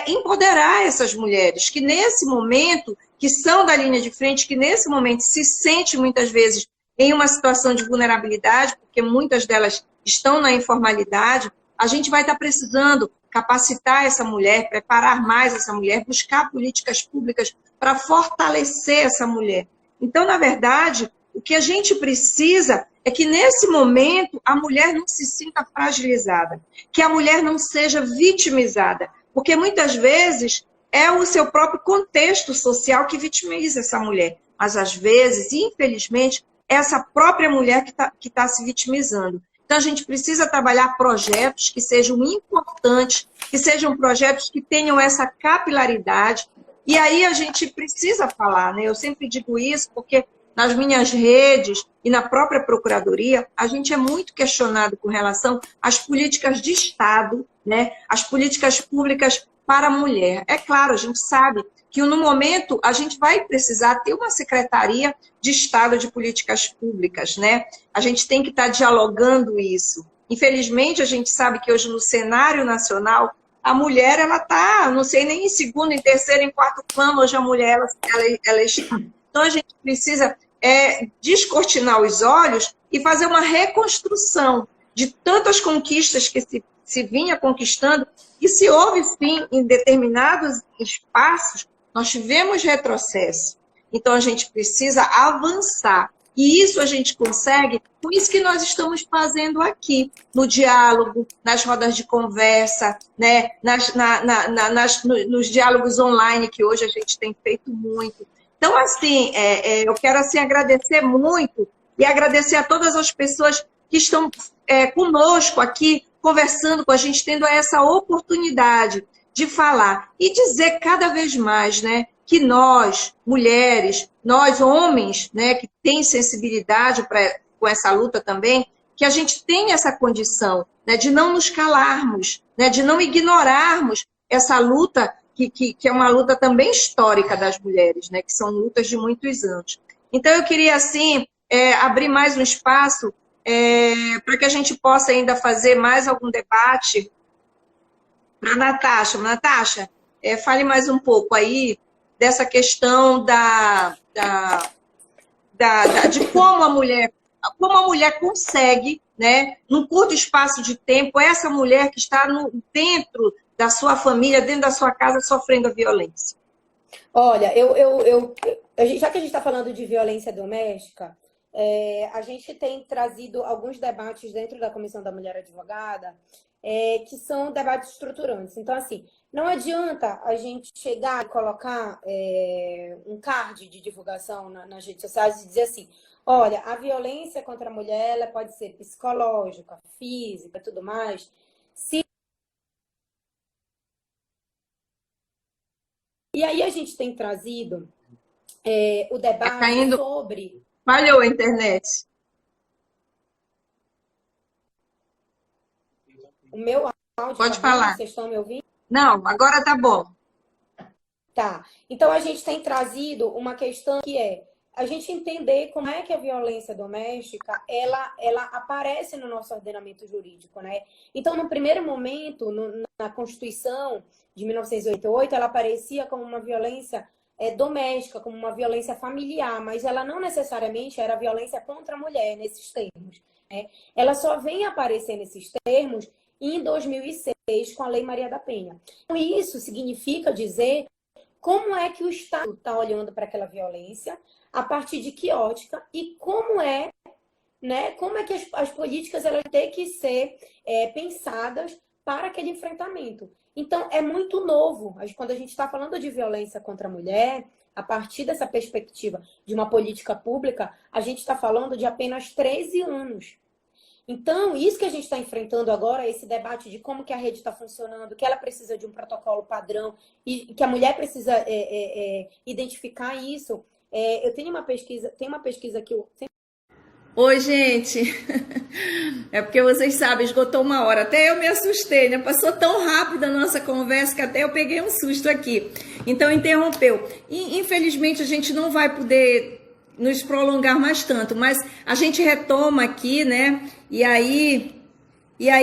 [SPEAKER 3] empoderar essas mulheres que nesse momento, que são da linha de frente, que nesse momento se sentem muitas vezes em uma situação de vulnerabilidade, porque muitas delas estão na informalidade, a gente vai estar precisando capacitar essa mulher, preparar mais essa mulher, buscar políticas públicas para fortalecer essa mulher. Então, na verdade, o que a gente precisa é que, nesse momento, a mulher não se sinta fragilizada, que a mulher não seja vitimizada, porque muitas vezes é o seu próprio contexto social que vitimiza essa mulher, mas às vezes, infelizmente, é essa própria mulher que tá se vitimizando. Então, a gente precisa trabalhar projetos que sejam importantes, que sejam projetos que tenham essa capilaridade. E aí a gente precisa falar, né? Eu sempre digo isso porque nas minhas redes e na própria Procuradoria, a gente é muito questionado com relação às políticas de Estado, né? As políticas públicas para a mulher. É claro, a gente sabe que no momento a gente vai precisar ter uma Secretaria de Estado de Políticas Públicas, né? A gente tem que estar dialogando isso. Infelizmente, a gente sabe que hoje no cenário nacional, a mulher, ela está, não sei, nem em segundo, em terceiro, em quarto plano, hoje a mulher, ela está. Então, a gente precisa descortinar os olhos e fazer uma reconstrução de tantas conquistas que se vinha conquistando, e se houve, sim, em determinados espaços, nós tivemos retrocesso. Então, a gente precisa avançar. E isso a gente consegue com isso que nós estamos fazendo aqui, no diálogo, nas rodas de conversa, né? Nos diálogos online, que hoje a gente tem feito muito. Então, assim, eu quero assim, agradecer muito e agradecer a todas as pessoas que estão conosco aqui, conversando com a gente, tendo essa oportunidade de falar e dizer cada vez mais, né, que nós, mulheres, nós, homens, né, que têm sensibilidade com essa luta também, que a gente tem essa condição, né, de não nos calarmos, né, de não ignorarmos essa luta que é uma luta também histórica das mulheres, né, que são lutas de muitos anos. Então, eu queria, assim, abrir mais um espaço para que a gente possa ainda fazer mais algum debate para a Natasha. Natasha, fale mais um pouco aí dessa questão de como a mulher consegue, né, num curto espaço de tempo, essa mulher que está dentro da sua família, dentro da sua casa, sofrendo a violência.
[SPEAKER 2] Olha, já que a gente está falando de violência doméstica, a gente tem trazido alguns debates dentro da Comissão da Mulher Advogada, que são debates estruturantes. Então, assim, não adianta a gente chegar e colocar um card de divulgação nas redes sociais e dizer assim, olha, a violência contra a mulher ela pode ser psicológica, física e tudo mais. E aí a gente tem trazido o debate sobre...
[SPEAKER 3] Falhou a internet.
[SPEAKER 2] O meu áudio...
[SPEAKER 3] Pode falar.
[SPEAKER 2] Vocês estão me ouvindo?
[SPEAKER 3] Não, agora tá bom.
[SPEAKER 2] Tá. Então, a gente tem trazido uma questão que a gente entender como é que a violência doméstica, ela aparece no nosso ordenamento jurídico, né? Então, no primeiro momento, na Constituição de 1988, ela aparecia como uma violência doméstica, como uma violência familiar, mas ela não necessariamente era violência contra a mulher nesses termos, né? Ela só vem aparecer nesses termos em 2006 com a Lei Maria da Penha. Então, isso significa dizer como é que o Estado está olhando para aquela violência, a partir de que ótica e como né, como é que as políticas elas têm que ser pensadas para aquele enfrentamento. Então, é muito novo. Quando a gente está falando de violência contra a mulher, a partir dessa perspectiva de uma política pública, a gente está falando de apenas 13 anos. Então, isso que a gente está enfrentando agora, esse debate de como que a rede está funcionando, que ela precisa de um protocolo padrão e que a mulher precisa identificar isso. Eu tenho uma pesquisa que eu...
[SPEAKER 1] Oi, gente. É porque vocês sabem, esgotou uma hora. Até eu me assustei, né? Passou tão rápido a nossa conversa que até eu peguei um susto aqui. Então, interrompeu. E, infelizmente, a gente não vai poder nos prolongar mais tanto, mas a gente retoma aqui, né? E aí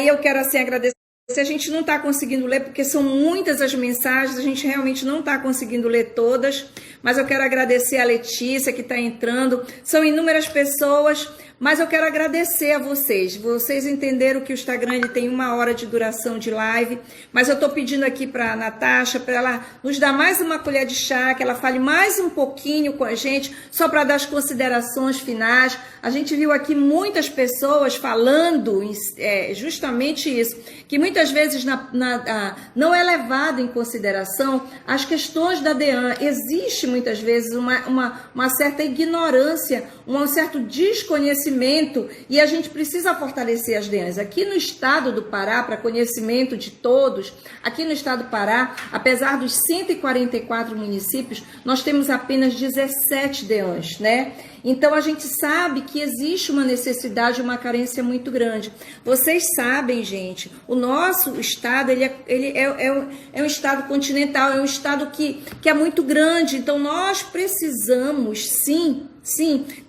[SPEAKER 1] eu quero, assim, agradecer. Se a gente não está conseguindo ler, porque são muitas as mensagens, a gente realmente não está conseguindo ler todas, mas eu quero agradecer a Letícia que está entrando, são inúmeras pessoas, mas eu quero agradecer a vocês. Vocês entenderam que o Instagram ele tem 1 hora de duração de live, mas eu estou pedindo aqui para a Natasha, para ela nos dar mais uma colher de chá, que ela fale mais um pouquinho com a gente, só para dar as considerações finais. A gente viu aqui muitas pessoas falando justamente isso, que muitas vezes não é levado em consideração as questões da DEAN. Existe muitas vezes uma certa ignorância, um certo desconhecimento, e a gente precisa fortalecer as DEANs. Aqui no estado do Pará, para conhecimento de todos, aqui no estado do Pará, apesar dos 144 municípios, nós temos apenas 17 DEANs, né? Então, a gente sabe que existe uma necessidade, uma carência muito grande. Vocês sabem, gente, o nosso estado ele é um estado continental, é um estado que é muito grande. Então, nós precisamos, sim,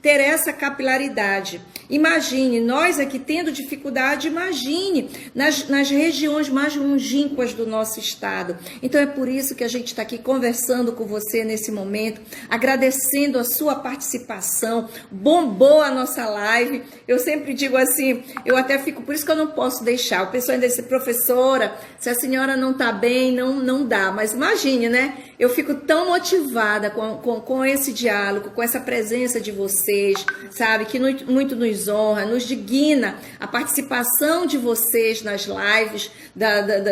[SPEAKER 1] ter essa capilaridade. Imagine, nós aqui tendo dificuldade, imagine nas regiões mais longínquas do nosso estado. Então é por isso que a gente está aqui conversando com você nesse momento, agradecendo a sua participação. Bombou a nossa live. Eu sempre digo assim, eu até fico, por isso que eu não posso deixar. O pessoal ainda diz, professora, se a senhora não está bem, não dá. Mas imagine, né? Eu fico tão motivada com esse diálogo, com essa presença de vocês, sabe? Que muito nos honra, nos digna a participação de vocês nas lives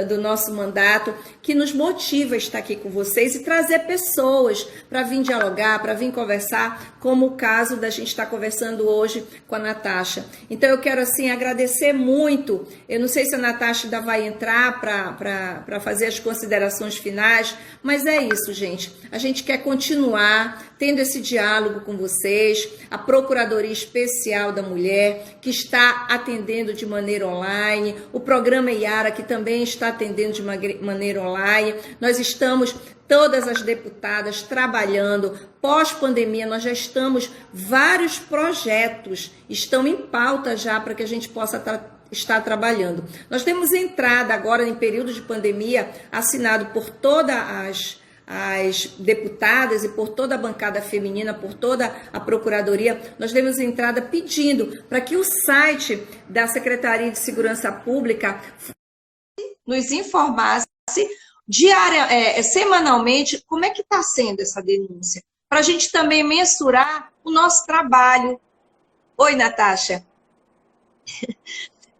[SPEAKER 1] do nosso mandato, que nos motiva a estar aqui com vocês e trazer pessoas para vir dialogar, para vir conversar, como o caso da gente estar conversando hoje com a Natasha. Então eu quero assim agradecer muito. Eu não sei se a Natasha ainda vai entrar para fazer as considerações finais, mas é isso, gente. A gente quer continuar tendo esse diálogo com vocês, a Procuradoria Especial da Mulher, que está atendendo de maneira online, o programa Iara, que também está atendendo de maneira online. Nós estamos, todas as deputadas, trabalhando. Pós-pandemia, nós já estamos, vários projetos estão em pauta já para que a gente possa estar trabalhando. Nós temos entrada agora em período de pandemia, assinado por todas as deputadas e por toda a bancada feminina, por toda a Procuradoria, nós demos entrada pedindo para que o site da Secretaria de Segurança Pública
[SPEAKER 3] nos informasse semanalmente como é que está sendo essa denúncia, para a gente também mensurar o nosso trabalho. Oi, Natasha.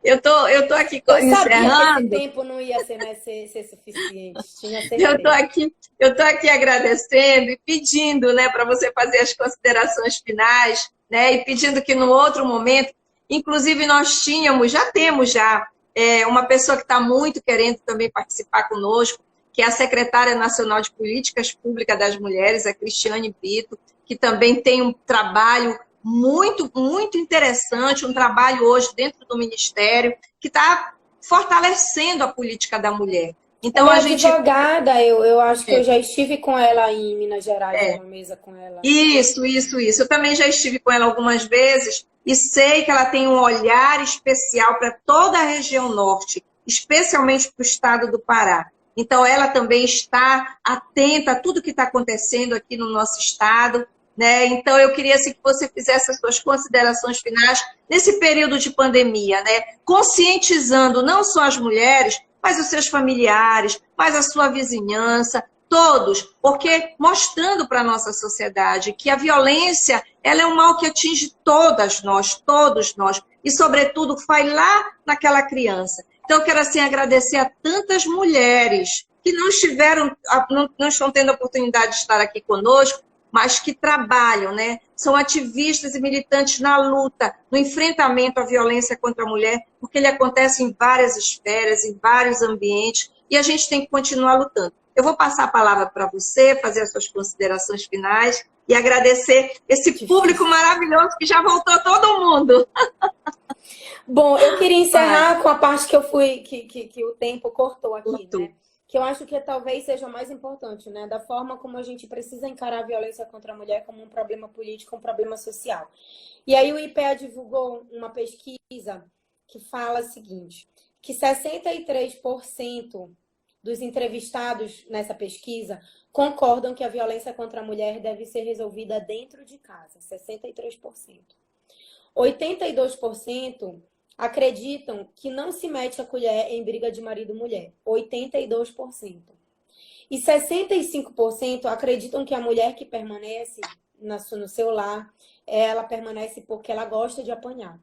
[SPEAKER 3] Eu tô aqui encerrando.
[SPEAKER 2] Eu sabia que esse tempo não ia ser suficiente.
[SPEAKER 3] Eu tô aqui agradecendo e pedindo, né, para você fazer as considerações finais, né, e pedindo que no outro momento, inclusive nós já temos uma pessoa que está muito querendo também participar conosco, que é a secretária nacional de Políticas Públicas das Mulheres, a Cristiane Brito, que também tem um trabalho muito, muito interessante, um trabalho hoje dentro do Ministério, que está fortalecendo a política da mulher. Então,
[SPEAKER 2] a gente... advogada, eu acho que eu já estive com ela em Minas Gerais, numa mesa com ela.
[SPEAKER 3] Isso. Eu também já estive com ela algumas vezes e sei que ela tem um olhar especial para toda a região norte, especialmente para o estado do Pará. Então, ela também está atenta a tudo que está acontecendo aqui no nosso estado, né? Então, eu queria assim, que você fizesse as suas considerações finais nesse período de pandemia, né? Conscientizando não só as mulheres, mas os seus familiares, mas a sua vizinhança, todos, porque mostrando para a nossa sociedade que a violência ela é um mal que atinge todos nós, e, sobretudo, vai lá naquela criança. Então, eu quero assim, agradecer a tantas mulheres que não estão tendo a oportunidade de estar aqui conosco, mas que trabalham, né, são ativistas e militantes na luta, no enfrentamento à violência contra a mulher, porque ele acontece em várias esferas, em vários ambientes, e a gente tem que continuar lutando. Eu vou passar a palavra para você, fazer as suas considerações finais e agradecer esse público maravilhoso que já voltou todo mundo.
[SPEAKER 2] Bom, eu queria encerrar com a parte que eu fui, que o tempo cortou aqui, né? Que eu acho que talvez seja o mais importante, né? Da forma como a gente precisa encarar a violência contra a mulher como um problema político, um problema social. E aí o IPEA divulgou uma pesquisa que fala o seguinte, que 63% dos entrevistados nessa pesquisa concordam que a violência contra a mulher deve ser resolvida dentro de casa, 63%. 82% acreditam que não se mete a colher em briga de marido e mulher, 82%. E 65% acreditam que a mulher que permanece no seu lar, ela permanece porque ela gosta de apanhar.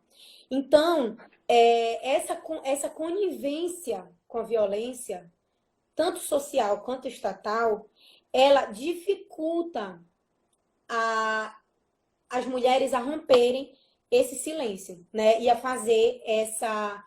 [SPEAKER 2] Então, essa conivência com a violência, tanto social quanto estatal, ela dificulta as mulheres a romperem esse silêncio, né? E a fazer essa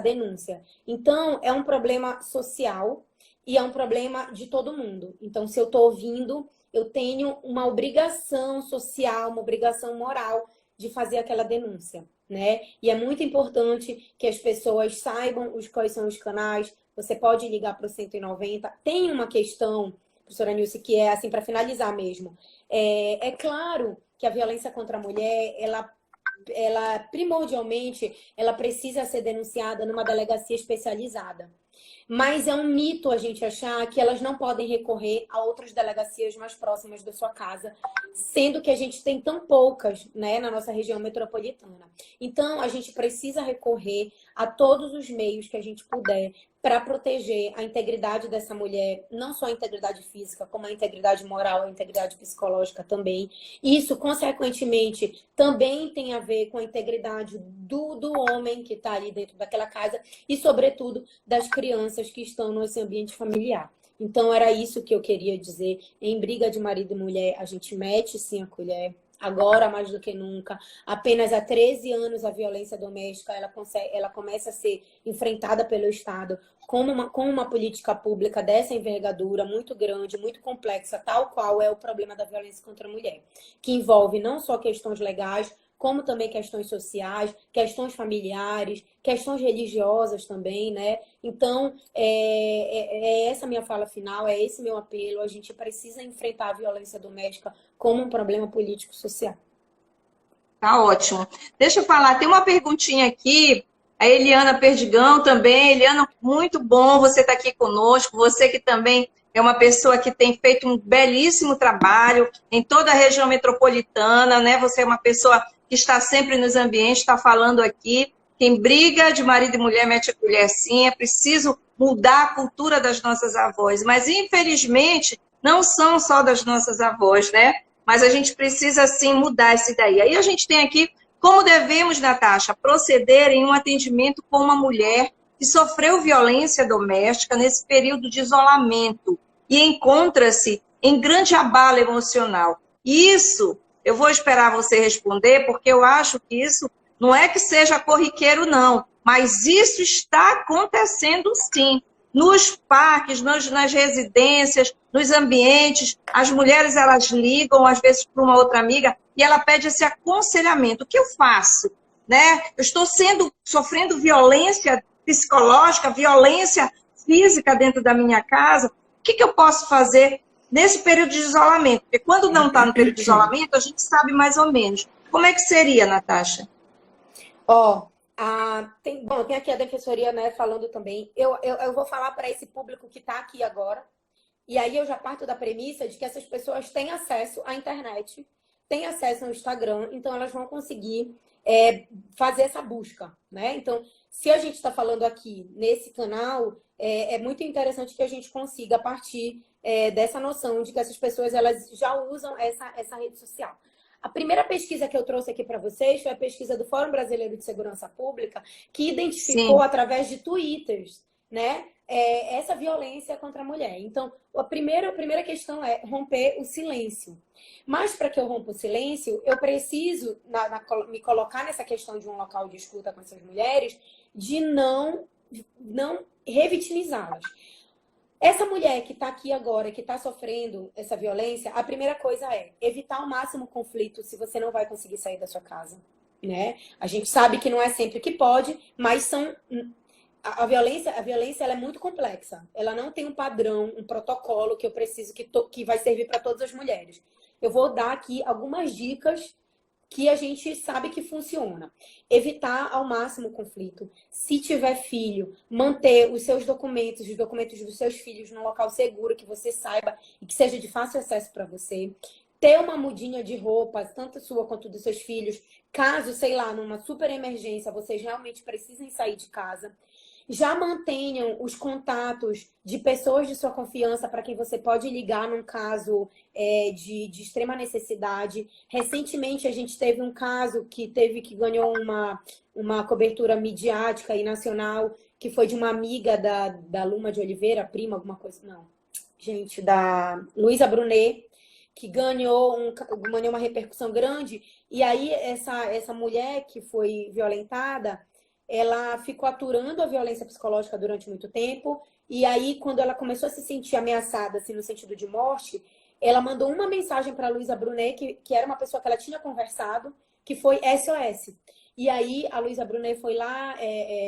[SPEAKER 2] denúncia. Então, é um problema social e é um problema de todo mundo. Então, se eu estou ouvindo, eu tenho uma obrigação social, uma obrigação moral de fazer aquela denúncia, né? E é muito importante que as pessoas saibam quais são os canais. Você pode ligar para o 190. Tem uma questão, professora Nilce, que é assim, para finalizar mesmo. É claro que a violência contra a mulher, ela primordialmente, ela precisa ser denunciada numa delegacia especializada. Mas é um mito a gente achar que elas não podem recorrer a outras delegacias mais próximas da sua casa, sendo que a gente tem tão poucas, né, na nossa região metropolitana. Então, a gente precisa recorrer a todos os meios que a gente puder para proteger a integridade dessa mulher, não só a integridade física, como a integridade moral, a integridade psicológica também. Isso, consequentemente, também tem a ver com a integridade do homem que está ali dentro daquela casa e, sobretudo, das crianças que estão nesse ambiente familiar. Então, era isso que eu queria dizer. Em briga de marido e mulher, a gente mete sim a colher. Agora, mais do que nunca, apenas há 13 anos a violência doméstica ela começa a ser enfrentada pelo Estado com uma política pública dessa envergadura muito grande, muito complexa, tal qual é o problema da violência contra a mulher, que envolve não só questões legais, como também questões sociais, questões familiares, questões religiosas também, né? Então, essa minha fala final, é esse meu apelo. A gente precisa enfrentar a violência doméstica como um problema político-social.
[SPEAKER 3] Tá ótimo. Deixa eu falar, tem uma perguntinha aqui, a Eliana Perdigão também. Eliana, muito bom você estar aqui conosco, você que também é uma pessoa que tem feito um belíssimo trabalho em toda a região metropolitana, né? Você é uma pessoa que está sempre nos ambientes, está falando aqui. Quem briga de marido e mulher mete a colher sim, é preciso mudar a cultura das nossas avós. Mas, infelizmente, não são só das nossas avós, né? Mas a gente precisa, sim, mudar essa ideia. Aí a gente tem aqui como devemos, Natasha, proceder em um atendimento com uma mulher que sofreu violência doméstica nesse período de isolamento e encontra-se em grande abalo emocional. Isso, eu vou esperar você responder, porque eu acho que isso não é que seja corriqueiro, não, mas isso está acontecendo sim. Nos parques, nas residências, nos ambientes, as mulheres elas ligam, às vezes, para uma outra amiga, e ela pede esse aconselhamento. O que eu faço? Né? Eu estou sofrendo violência psicológica, violência física dentro da minha casa. O que eu posso fazer nesse período de isolamento? Porque quando não está no período de isolamento, a gente sabe mais ou menos. Como é que seria, Natasha?
[SPEAKER 2] Tem aqui a Defensoria, né, falando também. Eu vou falar para esse público que está aqui agora, e aí eu já parto da premissa de que essas pessoas têm acesso à internet, têm acesso ao Instagram, então elas vão conseguir fazer essa busca, né? Então, se a gente está falando aqui nesse canal, é muito interessante que a gente consiga, a partir dessa noção de que essas pessoas elas já usam essa rede social. A primeira pesquisa que eu trouxe aqui para vocês foi a pesquisa do Fórum Brasileiro de Segurança Pública, que identificou, através de twitters, né, essa violência contra a mulher. Então, a primeira questão é romper o silêncio. Mas para que eu rompa o silêncio, eu preciso me colocar nessa questão de um local de escuta com essas mulheres, de não revitimizá-las. Essa mulher que está aqui agora, que está sofrendo essa violência, a primeira coisa é evitar ao máximo o conflito se você não vai conseguir sair da sua casa, né? A gente sabe que não é sempre que pode, mas a violência ela é muito complexa. Ela não tem um padrão, um protocolo que eu preciso que vai servir para todas as mulheres. Eu vou dar aqui algumas dicas que a gente sabe que funciona. Evitar ao máximo o conflito. Se tiver filho, manter os seus documentos, os documentos dos seus filhos num local seguro, que você saiba e que seja de fácil acesso para você. Ter uma mudinha de roupa, tanto sua quanto dos seus filhos, caso, sei lá, numa super emergência, vocês realmente precisem sair de casa. Já mantenham os contatos de pessoas de sua confiança para quem você pode ligar num caso de extrema necessidade. Recentemente, a gente teve um caso que ganhou uma cobertura midiática e nacional, que foi de uma amiga da Luma de Oliveira, prima, alguma coisa, não. Gente, da Luísa Brunet, que ganhou uma repercussão grande. E aí, essa mulher que foi violentada, ela ficou aturando a violência psicológica durante muito tempo. E aí, quando ela começou a se sentir ameaçada, assim, no sentido de morte, ela mandou uma mensagem para a Luísa Brunet, que era uma pessoa que ela tinha conversado, que foi SOS. E aí, a Luísa Brunet foi lá,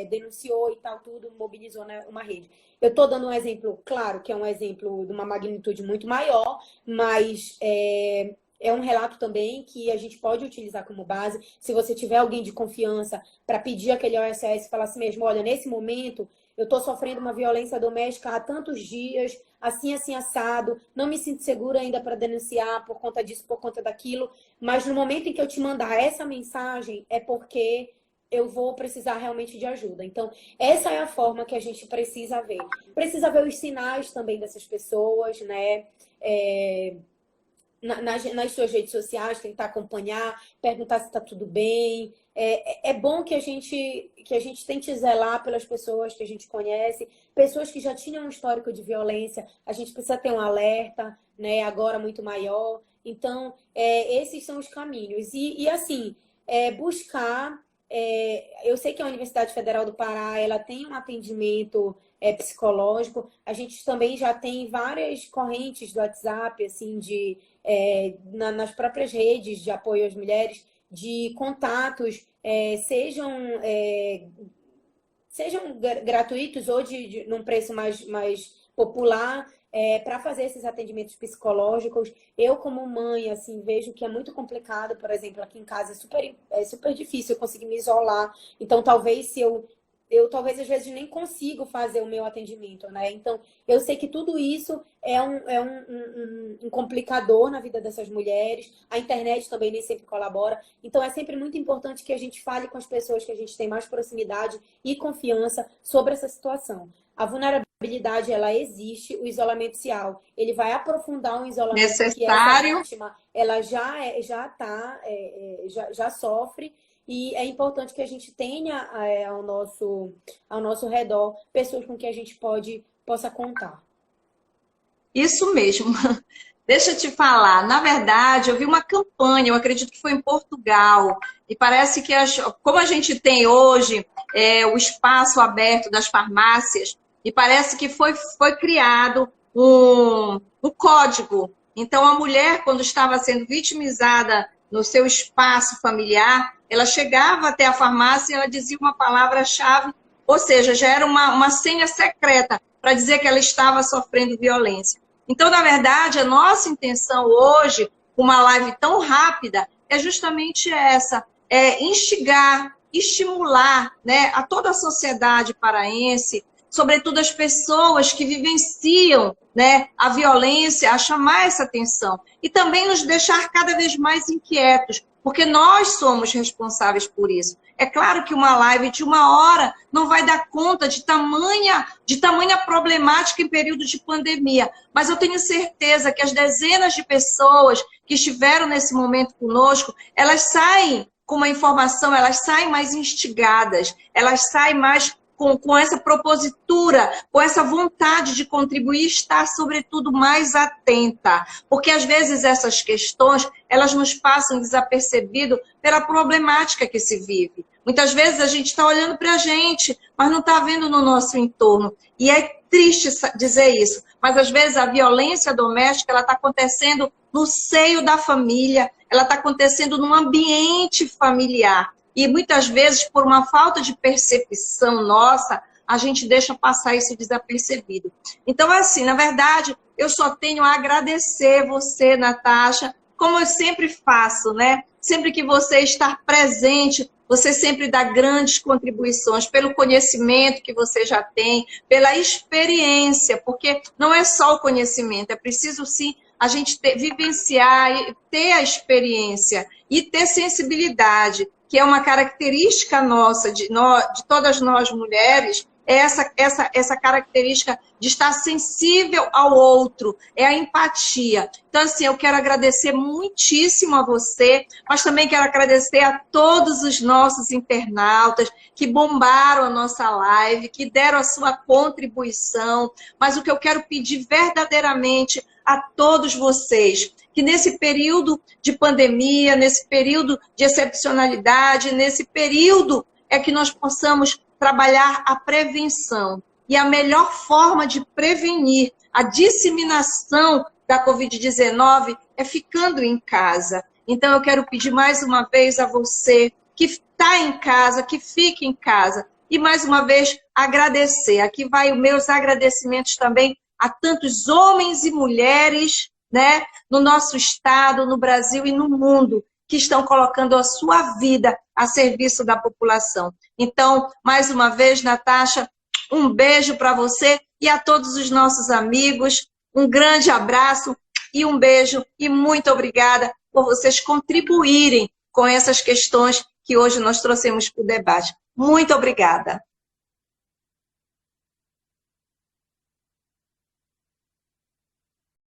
[SPEAKER 2] denunciou e tal, tudo, mobilizou, né, uma rede. Eu estou dando um exemplo, claro, que é um exemplo de uma magnitude muito maior, mas é um relato também que a gente pode utilizar como base. Se você tiver alguém de confiança para pedir aquele OSS e falar assim mesmo, olha, nesse momento eu estou sofrendo uma violência doméstica há tantos dias, assim, assim, assado, não me sinto segura ainda para denunciar por conta disso, por conta daquilo, mas no momento em que eu te mandar essa mensagem é porque eu vou precisar realmente de ajuda. Então, essa é a forma que a gente precisa ver. Precisa ver os sinais também dessas pessoas, né? Nas suas redes sociais, tentar acompanhar, perguntar se está tudo bem. É bom que a gente tente zelar pelas pessoas que a gente conhece, pessoas que já tinham um histórico de violência. A gente precisa ter um alerta, né, agora muito maior. Então, esses são os caminhos. E assim, buscar... eu sei que a Universidade Federal do Pará ela tem um atendimento psicológico. A gente também já tem várias correntes do WhatsApp, assim, nas próprias redes de apoio às mulheres, de contatos, sejam gratuitos ou num preço mais popular, para fazer esses atendimentos psicológicos. Eu, como mãe, assim, vejo que é muito complicado, por exemplo, aqui em casa é super difícil eu conseguir me isolar. Então, talvez talvez às vezes nem consigo fazer o meu atendimento, né? Então, eu sei que tudo isso é um complicador na vida dessas mulheres. A internet também nem sempre colabora. Então, é sempre muito importante que a gente fale com as pessoas que a gente tem mais proximidade e confiança sobre essa situação. A vulnerabilidade, ela existe, o isolamento social, ele vai aprofundar um isolamento
[SPEAKER 3] necessário.
[SPEAKER 2] Que essa vítima, ela já sofre. E é importante que a gente tenha ao nosso redor pessoas com quem a gente possa contar.
[SPEAKER 3] Isso mesmo. Deixa eu te falar. Na verdade, eu vi uma campanha, eu acredito que foi em Portugal, e parece que, como a gente tem hoje o espaço aberto das farmácias, e parece que foi criado um código. Então, a mulher, quando estava sendo vitimizada no seu espaço familiar, ela chegava até a farmácia e ela dizia uma palavra-chave, ou seja, já era uma senha secreta para dizer que ela estava sofrendo violência. Então, na verdade, a nossa intenção hoje, com uma live tão rápida, é justamente essa, instigar, estimular, né, a toda a sociedade paraense, sobretudo as pessoas que vivenciam, né, a violência, a chamar essa atenção. E também nos deixar cada vez mais inquietos, porque nós somos responsáveis por isso. É claro que uma live de 1 hora não vai dar conta de tamanha problemática em período de pandemia, mas eu tenho certeza que as dezenas de pessoas que estiveram nesse momento conosco, elas saem com uma informação, elas saem mais instigadas, elas saem mais com essa propositura, com essa vontade de contribuir, estar, sobretudo, mais atenta. Porque, às vezes, essas questões, elas nos passam desapercebido pela problemática que se vive. Muitas vezes a gente está olhando para a gente, mas não está vendo no nosso entorno. E é triste dizer isso, mas às vezes a violência doméstica está acontecendo no seio da família, ela está acontecendo num ambiente familiar. E muitas vezes, por uma falta de percepção nossa, a gente deixa passar isso desapercebido. Então, assim, na verdade, eu só tenho a agradecer você, Natasha, como eu sempre faço, né? Sempre que você está presente, você sempre dá grandes contribuições pelo conhecimento que você já tem, pela experiência, porque não é só o conhecimento, é preciso sim a gente vivenciar, ter a experiência e ter sensibilidade, que é uma característica nossa, de todas nós mulheres, é essa característica de estar sensível ao outro, é a empatia. Então, assim, eu quero agradecer muitíssimo a você, mas também quero agradecer a todos os nossos internautas que bombaram a nossa live, que deram a sua contribuição, mas o que eu quero pedir verdadeiramente a todos vocês, que nesse período de pandemia, nesse período de excepcionalidade, nesse período é que nós possamos trabalhar a prevenção. E a melhor forma de prevenir a disseminação da Covid-19 é ficando em casa. Então, eu quero pedir mais uma vez a você que está em casa, que fique em casa. E mais uma vez, agradecer. Aqui vai os meus agradecimentos também a tantos homens e mulheres, né, no nosso estado, no Brasil e no mundo, que estão colocando a sua vida a serviço da população. Então, mais uma vez, Natasha, um beijo para você e a todos os nossos amigos. Um grande abraço e um beijo. E muito obrigada por vocês contribuírem com essas questões que hoje nós trouxemos para o debate. Muito obrigada.